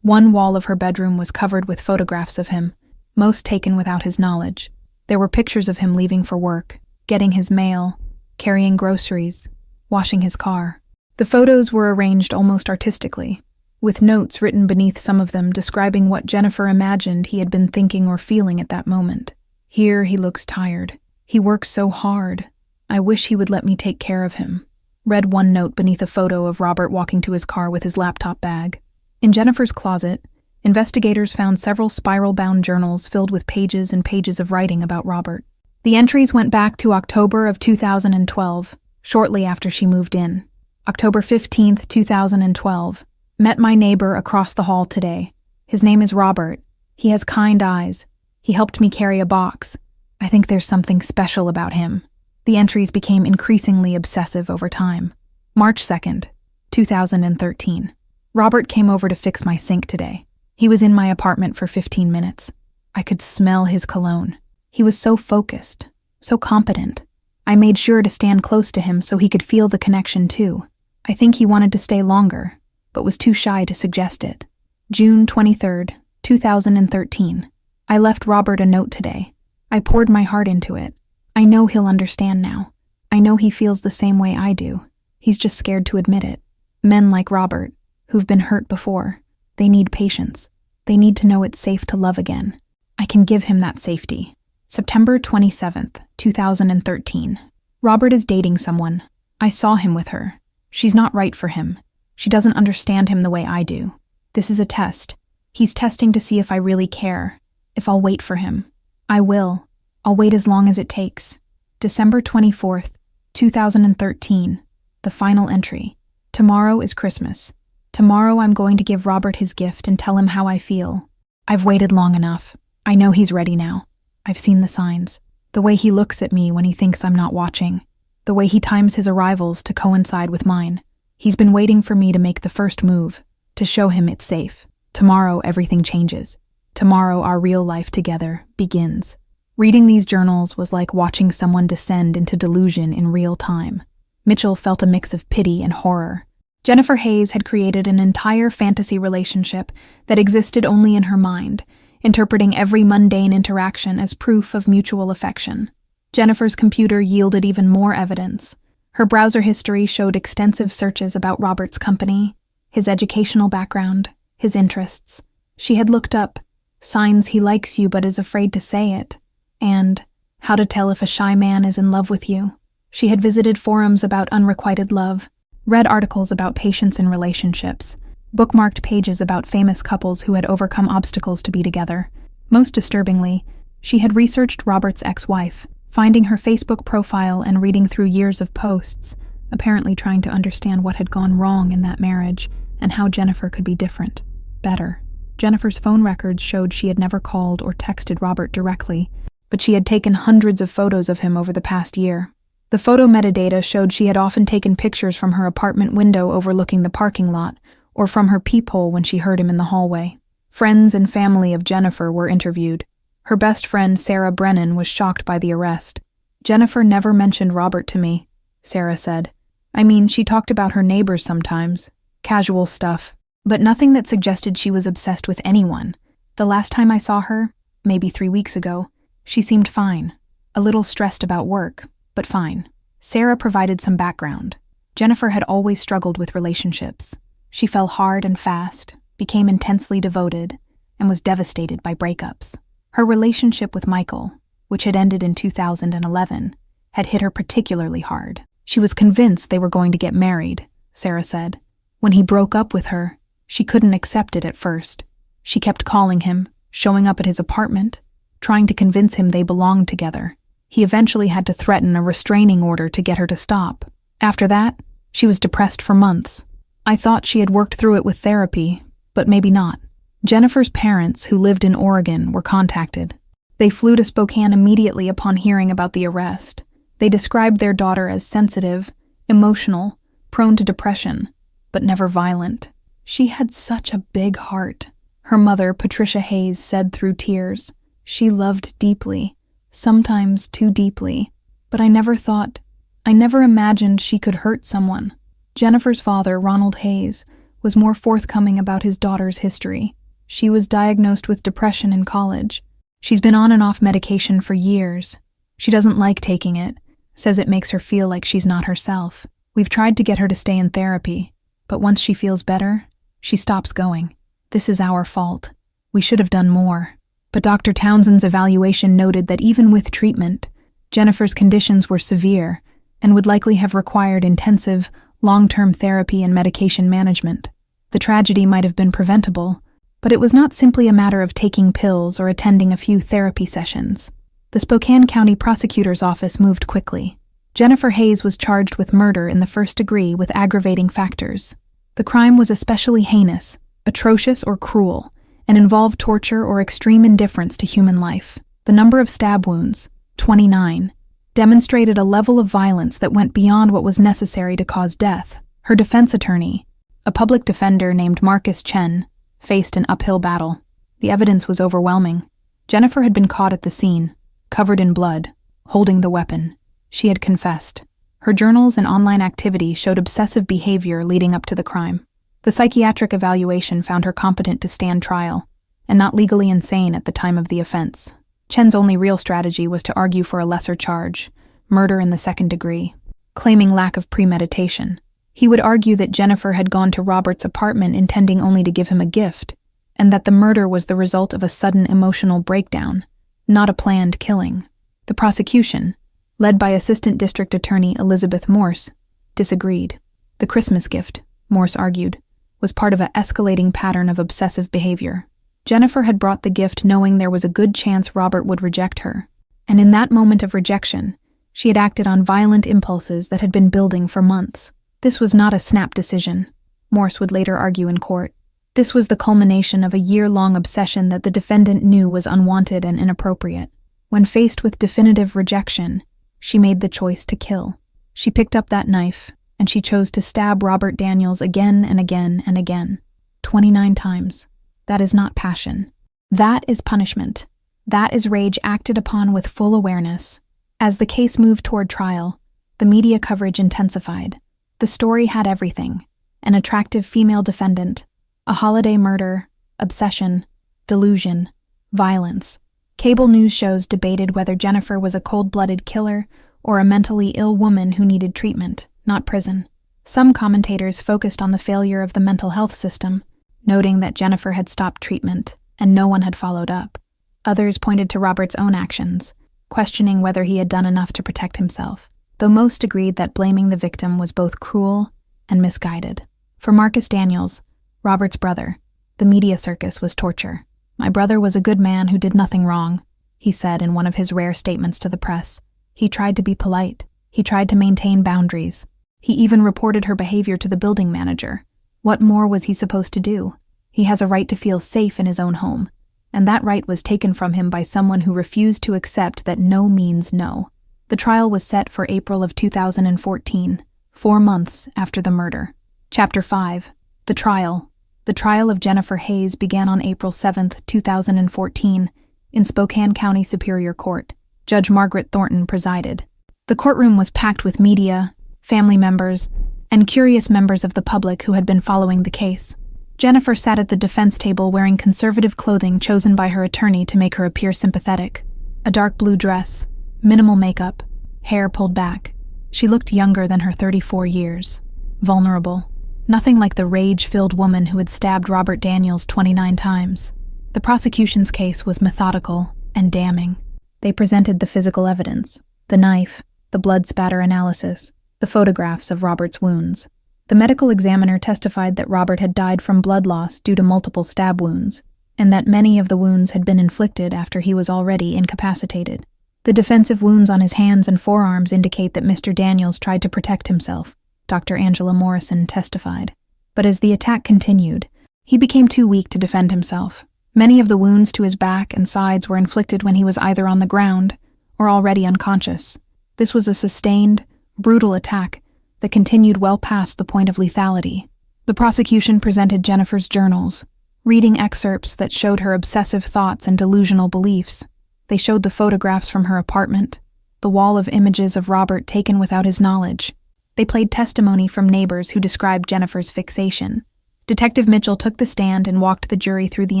One wall of her bedroom was covered with photographs of him, most taken without his knowledge. There were pictures of him leaving for work, getting his mail, carrying groceries, washing his car. The photos were arranged almost artistically, with notes written beneath some of them describing what Jennifer imagined he had been thinking or feeling at that moment. Here he looks tired. He works so hard. I wish he would let me take care of him, read one note beneath a photo of Robert walking to his car with his laptop bag. In Jennifer's closet, investigators found several spiral-bound journals filled with pages and pages of writing about Robert. The entries went back to October of 2012, shortly after she moved in. October 15th, 2012. Met my neighbor across the hall today. His name is Robert. He has kind eyes. He helped me carry a box. I think there's something special about him. The entries became increasingly obsessive over time. March 2nd, 2013. Robert came over to fix my sink today. He was in my apartment for 15 minutes. I could smell his cologne. He was so focused, so competent. I made sure to stand close to him so he could feel the connection too. I think he wanted to stay longer, but was too shy to suggest it. June 23rd, 2013. I left Robert a note today. I poured my heart into it. I know he'll understand now. I know he feels the same way I do. He's just scared to admit it. Men like Robert, who've been hurt before, they need patience. They need to know it's safe to love again. I can give him that safety. September 27th, 2013. Robert is dating someone. I saw him with her. She's not right for him. She doesn't understand him the way I do. This is a test. He's testing to see if I really care, if I'll wait for him. I will. I'll wait as long as it takes. December 24th, 2013. The final entry. Tomorrow is Christmas. Tomorrow I'm going to give Robert his gift and tell him how I feel. I've waited long enough. I know he's ready now. I've seen the signs. The way he looks at me when he thinks I'm not watching. The way he times his arrivals to coincide with mine. He's been waiting for me to make the first move, to show him it's safe. Tomorrow everything changes. Tomorrow our real life together begins. Reading these journals was like watching someone descend into delusion in real time. Mitchell felt a mix of pity and horror. Jennifer Hayes had created an entire fantasy relationship that existed only in her mind, interpreting every mundane interaction as proof of mutual affection. Jennifer's computer yielded even more evidence. Her browser history showed extensive searches about Robert's company, his educational background, his interests. She had looked up signs he likes you but is afraid to say it, and how to tell if a shy man is in love with you. She had visited forums about unrequited love, read articles about patience in relationships, bookmarked pages about famous couples who had overcome obstacles to be together. Most disturbingly, she had researched Robert's ex-wife, finding her Facebook profile and reading through years of posts, apparently trying to understand what had gone wrong in that marriage and how Jennifer could be different, better. Jennifer's phone records showed she had never called or texted Robert directly, but she had taken hundreds of photos of him over the past year. The photo metadata showed she had often taken pictures from her apartment window overlooking the parking lot, or from her peephole when she heard him in the hallway. Friends and family of Jennifer were interviewed. Her best friend, Sarah Brennan, was shocked by the arrest. "Jennifer never mentioned Robert to me," Sarah said. "I mean, she talked about her neighbors sometimes. Casual stuff. But nothing that suggested she was obsessed with anyone. The last time I saw her, maybe 3 weeks ago, she seemed fine. A little stressed about work, but fine." Sarah provided some background. Jennifer had always struggled with relationships. She fell hard and fast, became intensely devoted, and was devastated by breakups. Her relationship with Michael, which had ended in 2011, had hit her particularly hard. She was convinced they were going to get married, Sarah said. When he broke up with her, she couldn't accept it at first. She kept calling him, showing up at his apartment, trying to convince him they belonged together. He eventually had to threaten a restraining order to get her to stop. After that, she was depressed for months. I thought she had worked through it with therapy, but maybe not. Jennifer's parents, who lived in Oregon, were contacted. They flew to Spokane immediately upon hearing about the arrest. They described their daughter as sensitive, emotional, prone to depression, but never violent. She had such a big heart. Her mother, Patricia Hayes, said through tears, "She loved deeply, sometimes too deeply, but I never imagined she could hurt someone." Jennifer's father, Ronald Hayes, was more forthcoming about his daughter's history. She was diagnosed with depression in college. She's been on and off medication for years. She doesn't like taking it, says it makes her feel like she's not herself. We've tried to get her to stay in therapy, but once she feels better, she stops going. This is our fault. We should have done more. But Dr. Townsend's evaluation noted that even with treatment, Jennifer's conditions were severe and would likely have required intensive, long-term therapy and medication management. The tragedy might have been preventable, but it was not simply a matter of taking pills or attending a few therapy sessions. The Spokane County Prosecutor's Office moved quickly. Jennifer Hayes was charged with murder in the first degree with aggravating factors. The crime was especially heinous, atrocious, or cruel, and involved torture or extreme indifference to human life. The number of stab wounds, 29, demonstrated a level of violence that went beyond what was necessary to cause death. Her defense attorney, a public defender named Marcus Chen, faced an uphill battle. The evidence was overwhelming. Jennifer had been caught at the scene, covered in blood, holding the weapon. She had confessed. Her journals and online activity showed obsessive behavior leading up to the crime. The psychiatric evaluation found her competent to stand trial, and not legally insane at the time of the offense. Chen's only real strategy was to argue for a lesser charge, murder in the second degree, claiming lack of premeditation. He would argue that Jennifer had gone to Robert's apartment intending only to give him a gift, and that the murder was the result of a sudden emotional breakdown, not a planned killing. The prosecution, led by Assistant District Attorney Elizabeth Morse, disagreed. The Christmas gift, Morse argued, was part of an escalating pattern of obsessive behavior. Jennifer had brought the gift knowing there was a good chance Robert would reject her, and in that moment of rejection, She had acted on violent impulses that had been building for months. This was not a snap decision, Morse would later argue in court. This was the culmination of a year-long obsession that the defendant knew was unwanted and inappropriate. When faced with definitive rejection, she made the choice to kill. She picked up that knife, and she chose to stab Robert Daniels again and again and again. 29 times. That is not passion. That is punishment. That is rage acted upon with full awareness. As the case moved toward trial, the media coverage intensified. The story had everything: an attractive female defendant, a holiday murder, obsession, delusion, violence. Cable news shows debated whether Jennifer was a cold-blooded killer or a mentally ill woman who needed treatment, not prison. Some commentators focused on the failure of the mental health system, noting that Jennifer had stopped treatment and no one had followed up. Others pointed to Robert's own actions, questioning whether he had done enough to protect himself, though most agreed that blaming the victim was both cruel and misguided. For Marcus Daniels, Robert's brother, the media circus was torture. "My brother was a good man who did nothing wrong," he said in one of his rare statements to the press. "He tried to be polite. He tried to maintain boundaries. He even reported her behavior to the building manager. What more was he supposed to do? He has a right to feel safe in his own home, and that right was taken from him by someone who refused to accept that no means no." The trial was set for April of 2014, 4 months after the murder. Chapter 5. The Trial. The trial of Jennifer Hayes began on April 7, 2014, in Spokane County Superior Court. Judge Margaret Thornton presided. The courtroom was packed with media, family members, and curious members of the public who had been following the case. Jennifer sat at the defense table wearing conservative clothing chosen by her attorney to make her appear sympathetic. A dark blue dress, minimal makeup, hair pulled back. She looked younger than her 34 years. Vulnerable. Nothing like the rage-filled woman who had stabbed Robert Daniels 29 times. The prosecution's case was methodical and damning. They presented the physical evidence: the knife, the blood spatter analysis, the photographs of Robert's wounds. The medical examiner testified that Robert had died from blood loss due to multiple stab wounds, and that many of the wounds had been inflicted after he was already incapacitated. The defensive wounds on his hands and forearms indicate that Mr. Daniels tried to protect himself, Dr. Angela Morrison testified. But as the attack continued, he became too weak to defend himself. Many of the wounds to his back and sides were inflicted when he was either on the ground or already unconscious. This was a sustained, brutal attack that continued well past the point of lethality. The prosecution presented Jennifer's journals, reading excerpts that showed her obsessive thoughts and delusional beliefs. They showed the photographs from her apartment, the wall of images of Robert taken without his knowledge. They played testimony from neighbors who described Jennifer's fixation. Detective Mitchell took the stand and walked the jury through the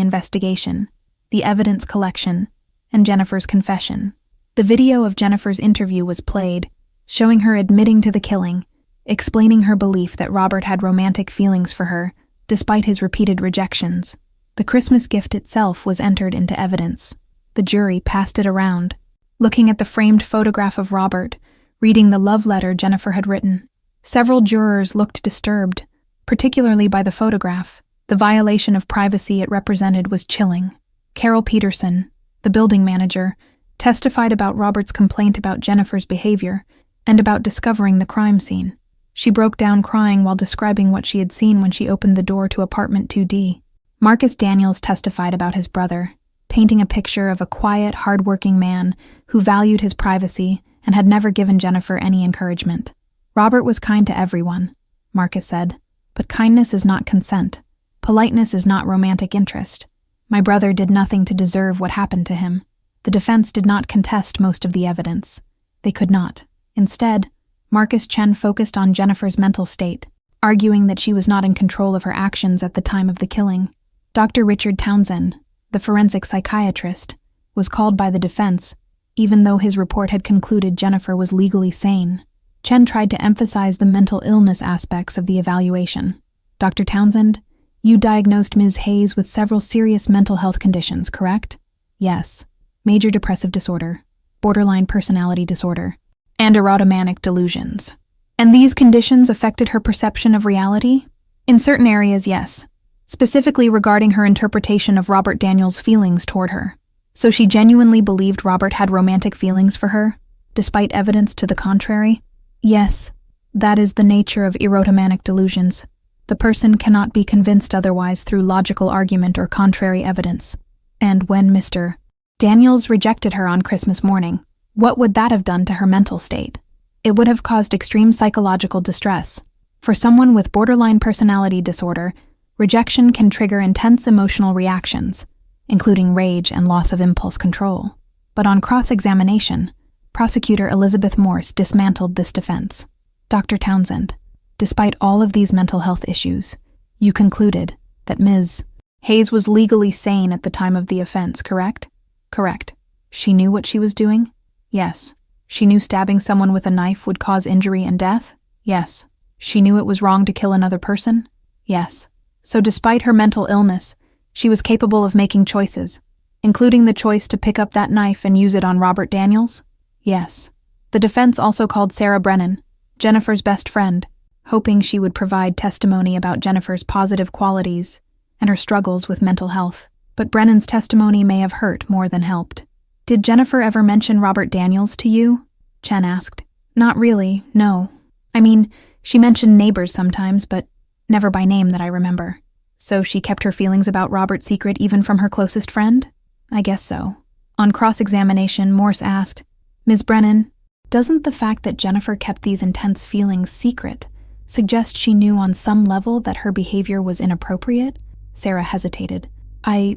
investigation, the evidence collection, and Jennifer's confession. The video of Jennifer's interview was played, showing her admitting to the killing, explaining her belief that Robert had romantic feelings for her, despite his repeated rejections. The Christmas gift itself was entered into evidence. The jury passed it around, looking at the framed photograph of Robert, reading the love letter Jennifer had written. Several jurors looked disturbed, particularly by the photograph. The violation of privacy it represented was chilling. Carol Peterson, the building manager, testified about Robert's complaint about Jennifer's behavior and about discovering the crime scene. She broke down crying while describing what she had seen when she opened the door to apartment 2D. Marcus Daniels testified about his brother, painting a picture of a quiet, hard-working man who valued his privacy and had never given Jennifer any encouragement. "Robert was kind to everyone," Marcus said, "but kindness is not consent. Politeness is not romantic interest. My brother did nothing to deserve what happened to him." The defense did not contest most of the evidence. They could not. Instead, Marcus Chen focused on Jennifer's mental state, arguing that she was not in control of her actions at the time of the killing. Dr. Richard Townsend, the forensic psychiatrist, was called by the defense, even though his report had concluded Jennifer was legally sane. Chen tried to emphasize the mental illness aspects of the evaluation. "Dr. Townsend, you diagnosed Ms. Hayes with several serious mental health conditions, correct?" "Yes. Major depressive disorder, borderline personality disorder, and erotomanic delusions. And these conditions affected her perception of reality?" "In certain areas, yes. Specifically regarding her interpretation of Robert Daniels' feelings toward her. So she genuinely believed Robert had romantic feelings for her?" despite evidence to the contrary? Yes, that is the nature of erotomanic delusions. The person cannot be convinced otherwise through logical argument or contrary evidence. And when Mr. Daniels rejected her on Christmas morning, what would that have done to her mental state? It would have caused extreme psychological distress. For someone with borderline personality disorder, rejection can trigger intense emotional reactions, including rage and loss of impulse control. But on cross-examination, Prosecutor Elizabeth Morse dismantled this defense. Dr. Townsend, despite all of these mental health issues, you concluded that Ms. Hayes was legally sane at the time of the offense, correct? Correct. She knew what she was doing? Yes. She knew stabbing someone with a knife would cause injury and death? Yes. She knew it was wrong to kill another person? Yes. So despite her mental illness, she was capable of making choices, including the choice to pick up that knife and use it on Robert Daniels? Yes. The defense also called Sarah Brennan, Jennifer's best friend, hoping she would provide testimony about Jennifer's positive qualities and her struggles with mental health. But Brennan's testimony may have hurt more than helped. Did Jennifer ever mention Robert Daniels to you? Chen asked. Not really, no. I mean, she mentioned neighbors sometimes, but never by name that I remember. So she kept her feelings about Robert secret even from her closest friend? I guess so. On cross-examination, Morse asked, Ms. Brennan, doesn't the fact that Jennifer kept these intense feelings secret suggest she knew on some level that her behavior was inappropriate? Sarah hesitated. I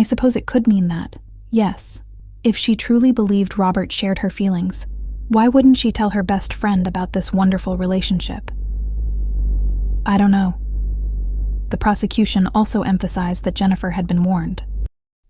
suppose it could mean that. Yes. If she truly believed Robert shared her feelings, why wouldn't she tell her best friend about this wonderful relationship? I don't know. The prosecution also emphasized that Jennifer had been warned.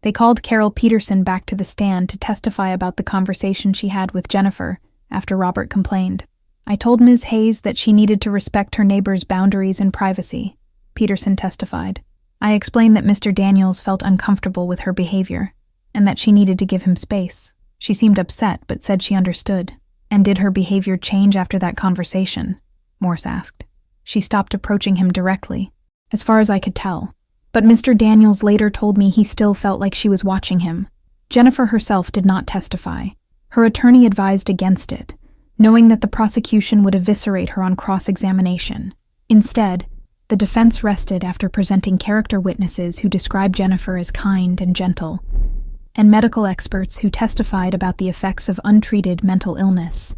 They called Carol Peterson back to the stand to testify about the conversation she had with Jennifer after Robert complained. I told Ms. Hayes that she needed to respect her neighbor's boundaries and privacy, Peterson testified. I explained that Mr. Daniels felt uncomfortable with her behavior and that she needed to give him space. She seemed upset but said she understood. And did her behavior change after that conversation? Morse asked. She stopped approaching him directly, as far as I could tell. But Mr. Daniels later told me he still felt like she was watching him. Jennifer herself did not testify. Her attorney advised against it, knowing that the prosecution would eviscerate her on cross-examination. Instead, the defense rested after presenting character witnesses who described Jennifer as kind and gentle, and medical experts who testified about the effects of untreated mental illness.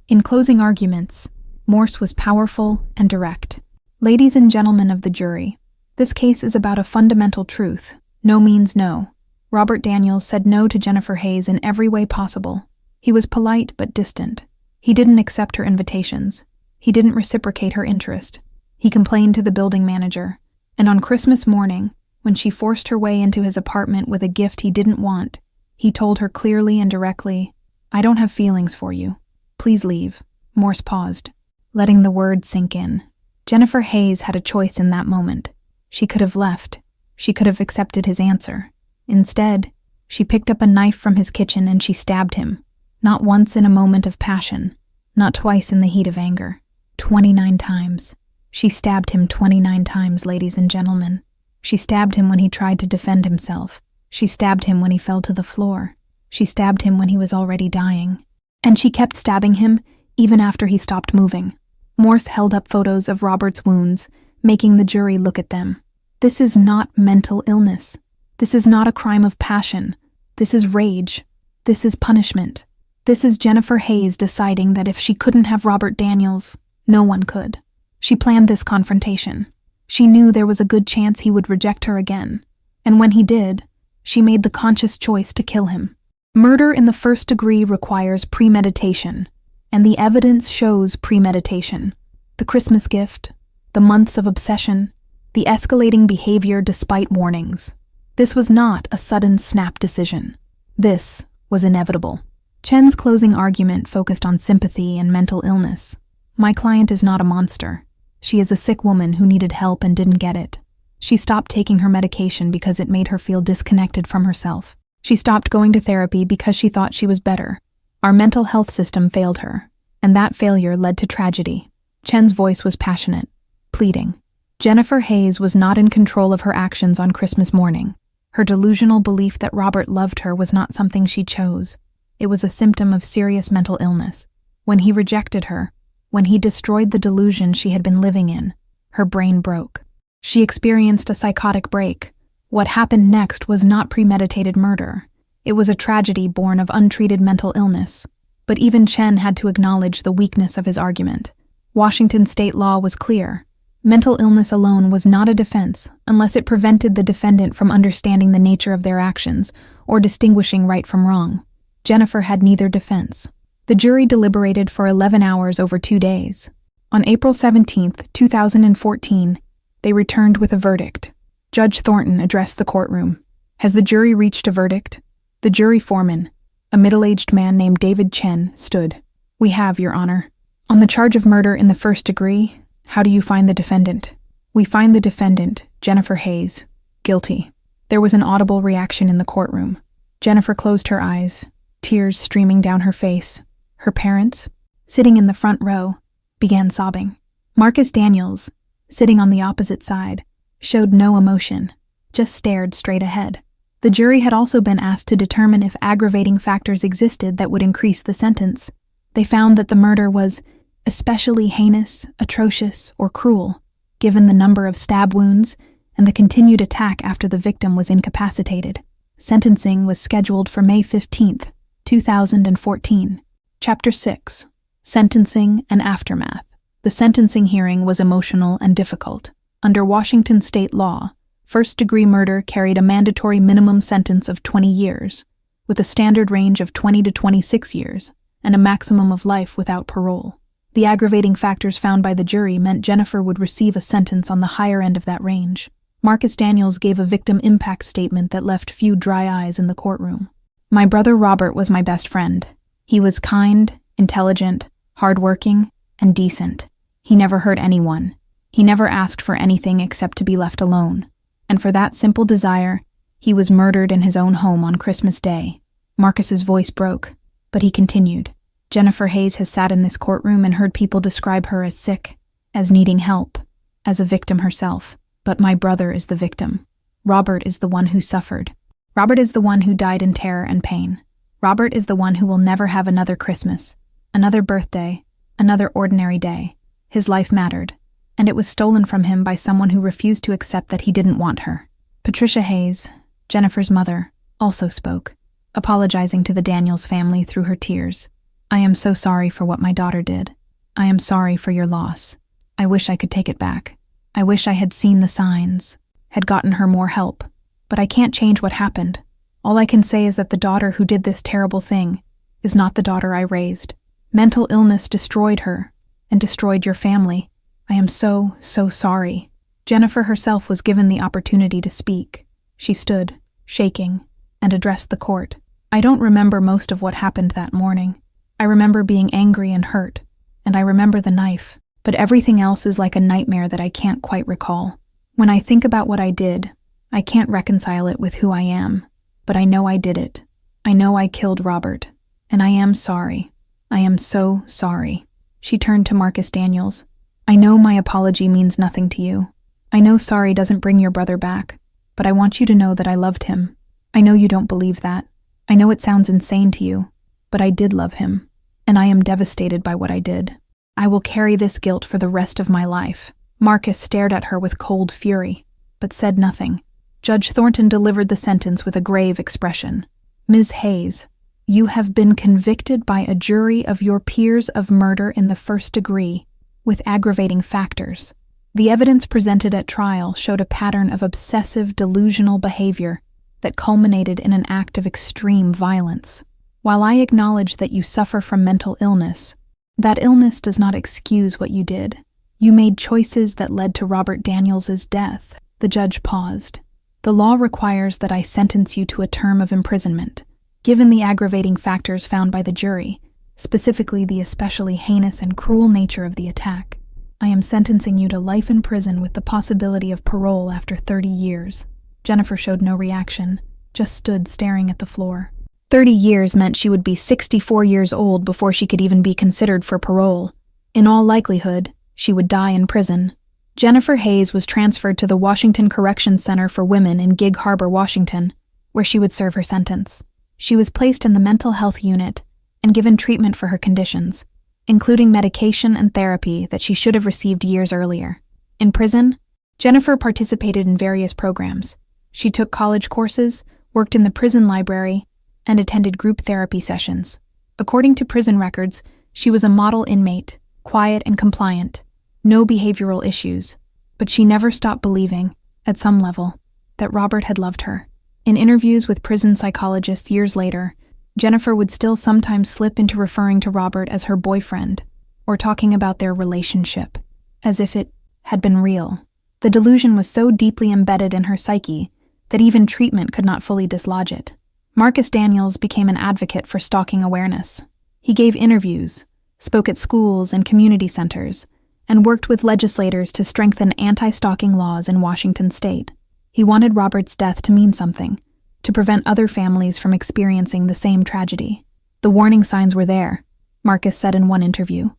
In closing arguments, Morse was powerful and direct. Ladies and gentlemen of the jury, this case is about a fundamental truth. No means no. Robert Daniels said no to Jennifer Hayes in every way possible. He was polite but distant. He didn't accept her invitations. He didn't reciprocate her interest. He complained to the building manager. And on Christmas morning, when she forced her way into his apartment with a gift he didn't want, he told her clearly and directly, I don't have feelings for you. Please leave. Morse paused, letting the words sink in. Jennifer Hayes had a choice in that moment. She could have left. She could have accepted his answer. Instead, she picked up a knife from his kitchen and she stabbed him. Not once in a moment of passion. Not twice in the heat of anger. 29 times. She stabbed him 29 times, ladies and gentlemen. She stabbed him when he tried to defend himself. She stabbed him when he fell to the floor. She stabbed him when he was already dying. And she kept stabbing him even after he stopped moving. Morse held up photos of Robert's wounds, making the jury look at them. This is not mental illness. This is not a crime of passion. This is rage. This is punishment. This is Jennifer Hayes deciding that if she couldn't have Robert Daniels, no one could. She planned this confrontation. She knew there was a good chance he would reject her again, and when he did, she made the conscious choice to kill him. Murder in the first degree requires premeditation, and the evidence shows premeditation. The Christmas gift, the months of obsession, the escalating behavior despite warnings. This was not a sudden snap decision. This was inevitable. Chen's closing argument focused on sympathy and mental illness. My client is not a monster. She is a sick woman who needed help and didn't get it. She stopped taking her medication because it made her feel disconnected from herself. She stopped going to therapy because she thought she was better. Our mental health system failed her, and that failure led to tragedy. Chen's voice was passionate, pleading. Jennifer Hayes was not in control of her actions on Christmas morning. Her delusional belief that Robert loved her was not something she chose. It was a symptom of serious mental illness. When he rejected her, when he destroyed the delusion she had been living in, her brain broke. She experienced a psychotic break. What happened next was not premeditated murder. It was a tragedy born of untreated mental illness. But even Chen had to acknowledge the weakness of his argument. Washington state law was clear. Mental illness alone was not a defense unless it prevented the defendant from understanding the nature of their actions or distinguishing right from wrong. Jennifer had neither defense. The jury deliberated for 11 hours over 2 days. On April 17, 2014, they returned with a verdict. Judge Thornton addressed the courtroom. Has the jury reached a verdict? The jury foreman, a middle-aged man named David Chen, stood. We have, Your Honor. On the charge of murder in the first degree, how do you find the defendant? We find the defendant, Jennifer Hayes, guilty. There was an audible reaction in the courtroom. Jennifer closed her eyes, tears streaming down her face. Her parents, sitting in the front row, began sobbing. Marcus Daniels, sitting on the opposite side, showed no emotion, just stared straight ahead. The jury had also been asked to determine if aggravating factors existed that would increase the sentence. They found that the murder was especially heinous, atrocious, or cruel, given the number of stab wounds and the continued attack after the victim was incapacitated. Sentencing was scheduled for May 15, 2014. Chapter 6. Sentencing and Aftermath. The sentencing hearing was emotional and difficult. Under Washington state law, first-degree murder carried a mandatory minimum sentence of 20 years, with a standard range of 20 to 26 years, and a maximum of life without parole. The aggravating factors found by the jury meant Jennifer would receive a sentence on the higher end of that range. Marcus Daniels gave a victim impact statement that left few dry eyes in the courtroom. My brother Robert was my best friend. He was kind, intelligent, hardworking, and decent. He never hurt anyone. He never asked for anything except to be left alone. And for that simple desire, he was murdered in his own home on Christmas Day. Marcus's voice broke, but he continued. Jennifer Hayes has sat in this courtroom and heard people describe her as sick, as needing help, as a victim herself. But my brother is the victim. Robert is the one who suffered. Robert is the one who died in terror and pain. Robert is the one who will never have another Christmas, another birthday, another ordinary day. His life mattered, and it was stolen from him by someone who refused to accept that he didn't want her. Patricia Hayes, Jennifer's mother, also spoke, apologizing to the Daniels family through her tears. I am so sorry for what my daughter did. I am sorry for your loss. I wish I could take it back. I wish I had seen the signs, had gotten her more help, but I can't change what happened. All I can say is that the daughter who did this terrible thing is not the daughter I raised. Mental illness destroyed her and destroyed your family. I am so sorry. Jennifer herself was given the opportunity to speak. She stood, shaking, and addressed the court. I don't remember most of what happened that morning. I remember being angry and hurt, and I remember the knife, but everything else is like a nightmare that I can't quite recall. When I think about what I did, I can't reconcile it with who I am, but I know I did it. I know I killed Robert, and I am sorry. I am so sorry. She turned to Marcus Daniels. I know my apology means nothing to you. I know sorry doesn't bring your brother back, but I want you to know that I loved him. I know you don't believe that. I know it sounds insane to you, but I did love him, and I am devastated by what I did. I will carry this guilt for the rest of my life. Marcus stared at her with cold fury, but said nothing. Judge Thornton delivered the sentence with a grave expression. Ms. Hayes, you have been convicted by a jury of your peers of murder in the first degree, with aggravating factors. The evidence presented at trial showed a pattern of obsessive, delusional behavior that culminated in an act of extreme violence. While I acknowledge that you suffer from mental illness, that illness does not excuse what you did. You made choices that led to Robert Daniels' death. The judge paused. The law requires that I sentence you to a term of imprisonment. Given the aggravating factors found by the jury, specifically the especially heinous and cruel nature of the attack, I am sentencing you to life in prison with the possibility of parole after 30 years. Jennifer showed no reaction, just stood staring at the floor. 30 years meant she would be 64 years old before she could even be considered for parole. In all likelihood, she would die in prison. Jennifer Hayes was transferred to the Washington Corrections Center for Women in Gig Harbor, Washington, where she would serve her sentence. She was placed in the mental health unit and given treatment for her conditions, including medication and therapy that she should have received years earlier. In prison, Jennifer participated in various programs. She took college courses, worked in the prison library, and attended group therapy sessions. According to prison records, she was a model inmate, quiet and compliant, no behavioral issues, but she never stopped believing, at some level, that Robert had loved her. In interviews with prison psychologists years later, Jennifer would still sometimes slip into referring to Robert as her boyfriend, or talking about their relationship, as if it had been real. The delusion was so deeply embedded in her psyche that even treatment could not fully dislodge it. Marcus Daniels became an advocate for stalking awareness. He gave interviews, spoke at schools and community centers, and worked with legislators to strengthen anti-stalking laws in Washington state. He wanted Robert's death to mean something, to prevent other families from experiencing the same tragedy. The warning signs were there, Marcus said in one interview.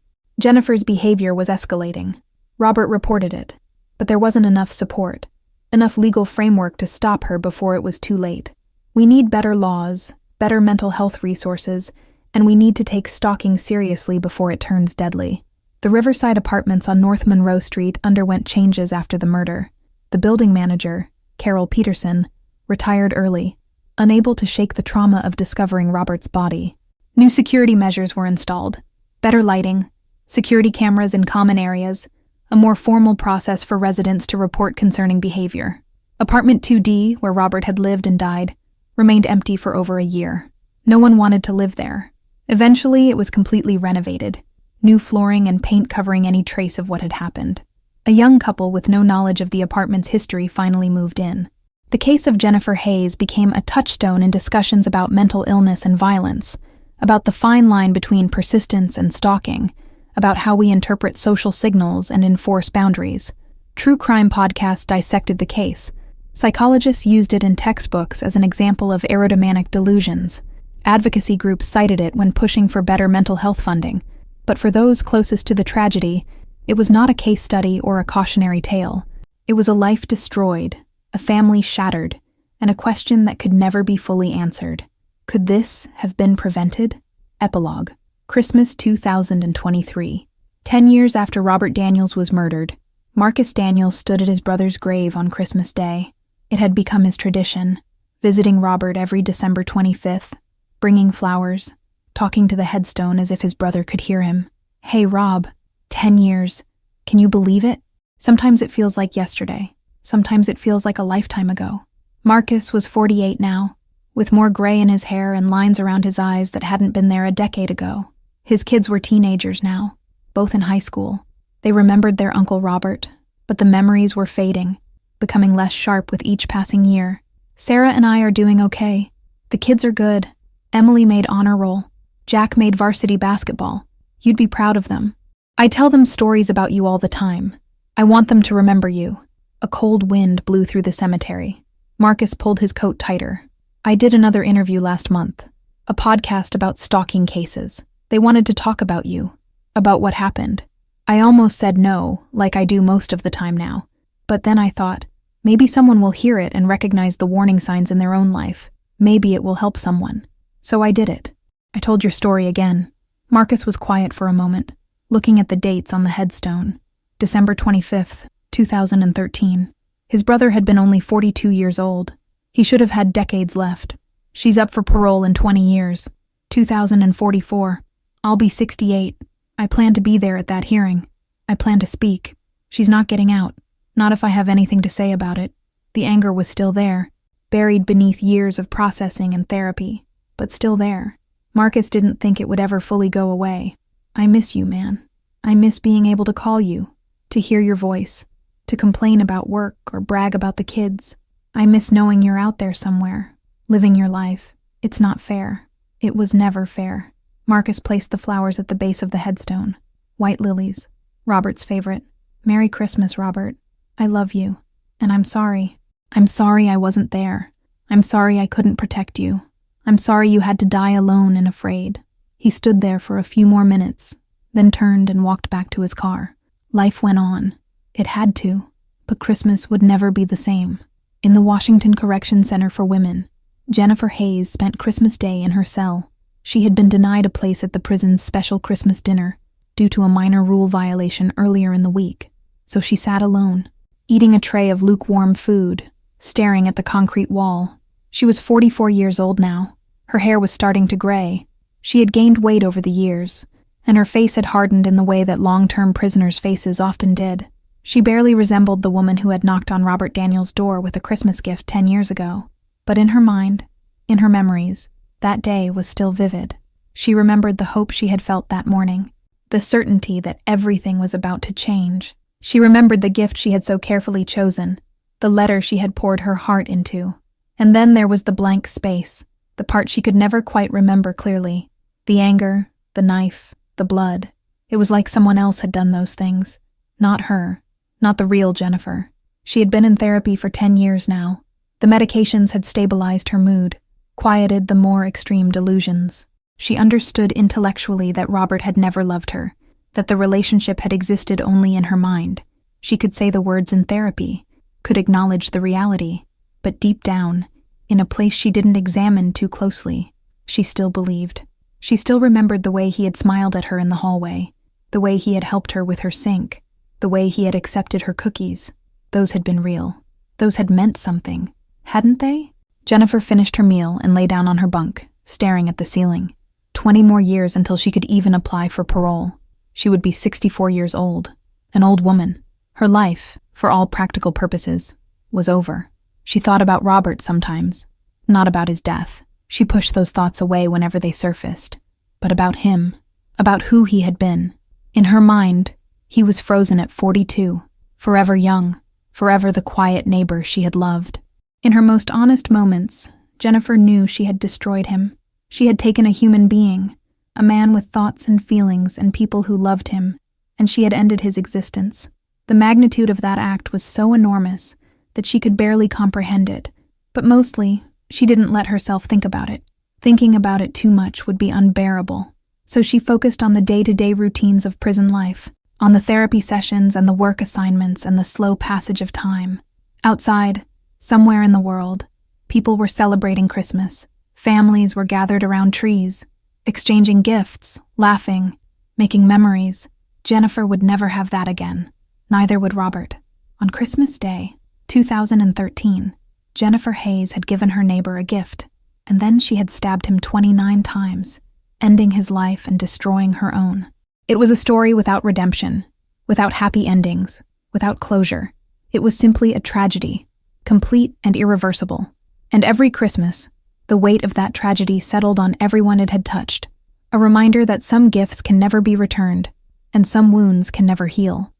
Jennifer's behavior was escalating. Robert reported it, but there wasn't enough support, enough legal framework to stop her before it was too late. We need better laws, better mental health resources, and we need to take stalking seriously before it turns deadly. The Riverside Apartments on North Monroe Street underwent changes after the murder. The building manager, Carol Peterson, retired early, unable to shake the trauma of discovering Robert's body. New security measures were installed, better lighting, security cameras in common areas, a more formal process for residents to report concerning behavior. Apartment 2D, where Robert had lived and died, remained empty for over a year. No one wanted to live there. Eventually, it was completely renovated, new flooring and paint covering any trace of what had happened. A young couple with no knowledge of the apartment's history finally moved in. The case of Jennifer Hayes became a touchstone in discussions about mental illness and violence, about the fine line between persistence and stalking, about how we interpret social signals and enforce boundaries. True crime podcasts dissected the case. Psychologists used it in textbooks as an example of erotomanic delusions. Advocacy groups cited it when pushing for better mental health funding. But for those closest to the tragedy, it was not a case study or a cautionary tale. It was a life destroyed, a family shattered, and a question that could never be fully answered. Could this have been prevented? Epilogue. Christmas 2023. 10 years after Robert Daniels was murdered, Marcus Daniels stood at his brother's grave on Christmas Day. It had become his tradition, visiting Robert every December 25th, bringing flowers, talking to the headstone as if his brother could hear him. Hey, Rob, 10 years. Can you believe it? Sometimes it feels like yesterday. Sometimes it feels like a lifetime ago. Marcus was 48 now, with more gray in his hair and lines around his eyes that hadn't been there a decade ago. His kids were teenagers now, both in high school. They remembered their Uncle Robert, but the memories were fading, becoming less sharp with each passing year. Sarah and I are doing okay. The kids are good. Emily made honor roll. Jack made varsity basketball. You'd be proud of them. I tell them stories about you all the time. I want them to remember you. A cold wind blew through the cemetery. Marcus pulled his coat tighter. I did another interview last month, a podcast about stalking cases. They wanted to talk about you, about what happened. I almost said no, like I do most of the time now. But then I thought, maybe someone will hear it and recognize the warning signs in their own life. Maybe it will help someone. So I did it. I told your story again. Marcus was quiet for a moment, looking at the dates on the headstone. December 25th, 2013. His brother had been only 42 years old. He should have had decades left. She's up for parole in 20 years. 2044. I'll be 68. I plan to be there at that hearing. I plan to speak. She's not getting out. Not if I have anything to say about it. The anger was still there, buried beneath years of processing and therapy, but still there. Marcus didn't think it would ever fully go away. I miss you, man. I miss being able to call you, to hear your voice, to complain about work or brag about the kids. I miss knowing you're out there somewhere, living your life. It's not fair. It was never fair. Marcus placed the flowers at the base of the headstone. White lilies. Robert's favorite. Merry Christmas, Robert. I love you. And I'm sorry. I'm sorry I wasn't there. I'm sorry I couldn't protect you. I'm sorry you had to die alone and afraid. He stood there for a few more minutes, then turned and walked back to his car. Life went on. It had to. But Christmas would never be the same. In the Washington Correction Center for Women, Jennifer Hayes spent Christmas Day in her cell. She had been denied a place at the prison's special Christmas dinner due to a minor rule violation earlier in the week, so she sat alone, eating a tray of lukewarm food, staring at the concrete wall. She was 44 years old now. Her hair was starting to gray. She had gained weight over the years, and her face had hardened in the way that long-term prisoners' faces often did. She barely resembled the woman who had knocked on Robert Daniels' door with a Christmas gift 10 years ago. But in her mind, in her memories, that day was still vivid. She remembered the hope she had felt that morning, the certainty that everything was about to change. She remembered the gift she had so carefully chosen, the letter she had poured her heart into. And then there was the blank space, the part she could never quite remember clearly. The anger, the knife, the blood. It was like someone else had done those things. Not her. Not the real Jennifer. She had been in therapy for 10 years now. The medications had stabilized her mood, quieted the more extreme delusions. She understood intellectually that Robert had never loved her, that the relationship had existed only in her mind. She could say the words in therapy, could acknowledge the reality, but deep down, in a place she didn't examine too closely, she still believed. She still remembered the way he had smiled at her in the hallway, the way he had helped her with her sink, the way he had accepted her cookies. Those had been real. Those had meant something, hadn't they? Jennifer finished her meal and lay down on her bunk, staring at the ceiling. 20 more years until she could even apply for parole. She would be 64 years old, an old woman. Her life, for all practical purposes, was over. She thought about Robert sometimes, not about his death. She pushed those thoughts away whenever they surfaced, but about him, about who he had been. In her mind, he was frozen at 42, forever young, forever the quiet neighbor she had loved. In her most honest moments, Jennifer knew she had destroyed him. She had taken a human being, a man with thoughts and feelings and people who loved him, and she had ended his existence. The magnitude of that act was so enormous that she could barely comprehend it, but mostly, she didn't let herself think about it. Thinking about it too much would be unbearable, so she focused on the day-to-day routines of prison life, on the therapy sessions and the work assignments and the slow passage of time. Outside, somewhere in the world, people were celebrating Christmas. Families were gathered around trees, exchanging gifts, laughing, making memories. Jennifer would never have that again. Neither would Robert. On Christmas Day, 2013, Jennifer Hayes had given her neighbor a gift, and then she had stabbed him 29 times, ending his life and destroying her own. It was a story without redemption, without happy endings, without closure. It was simply a tragedy, complete and irreversible. And every Christmas, the weight of that tragedy settled on everyone it had touched, a reminder that some gifts can never be returned, and some wounds can never heal.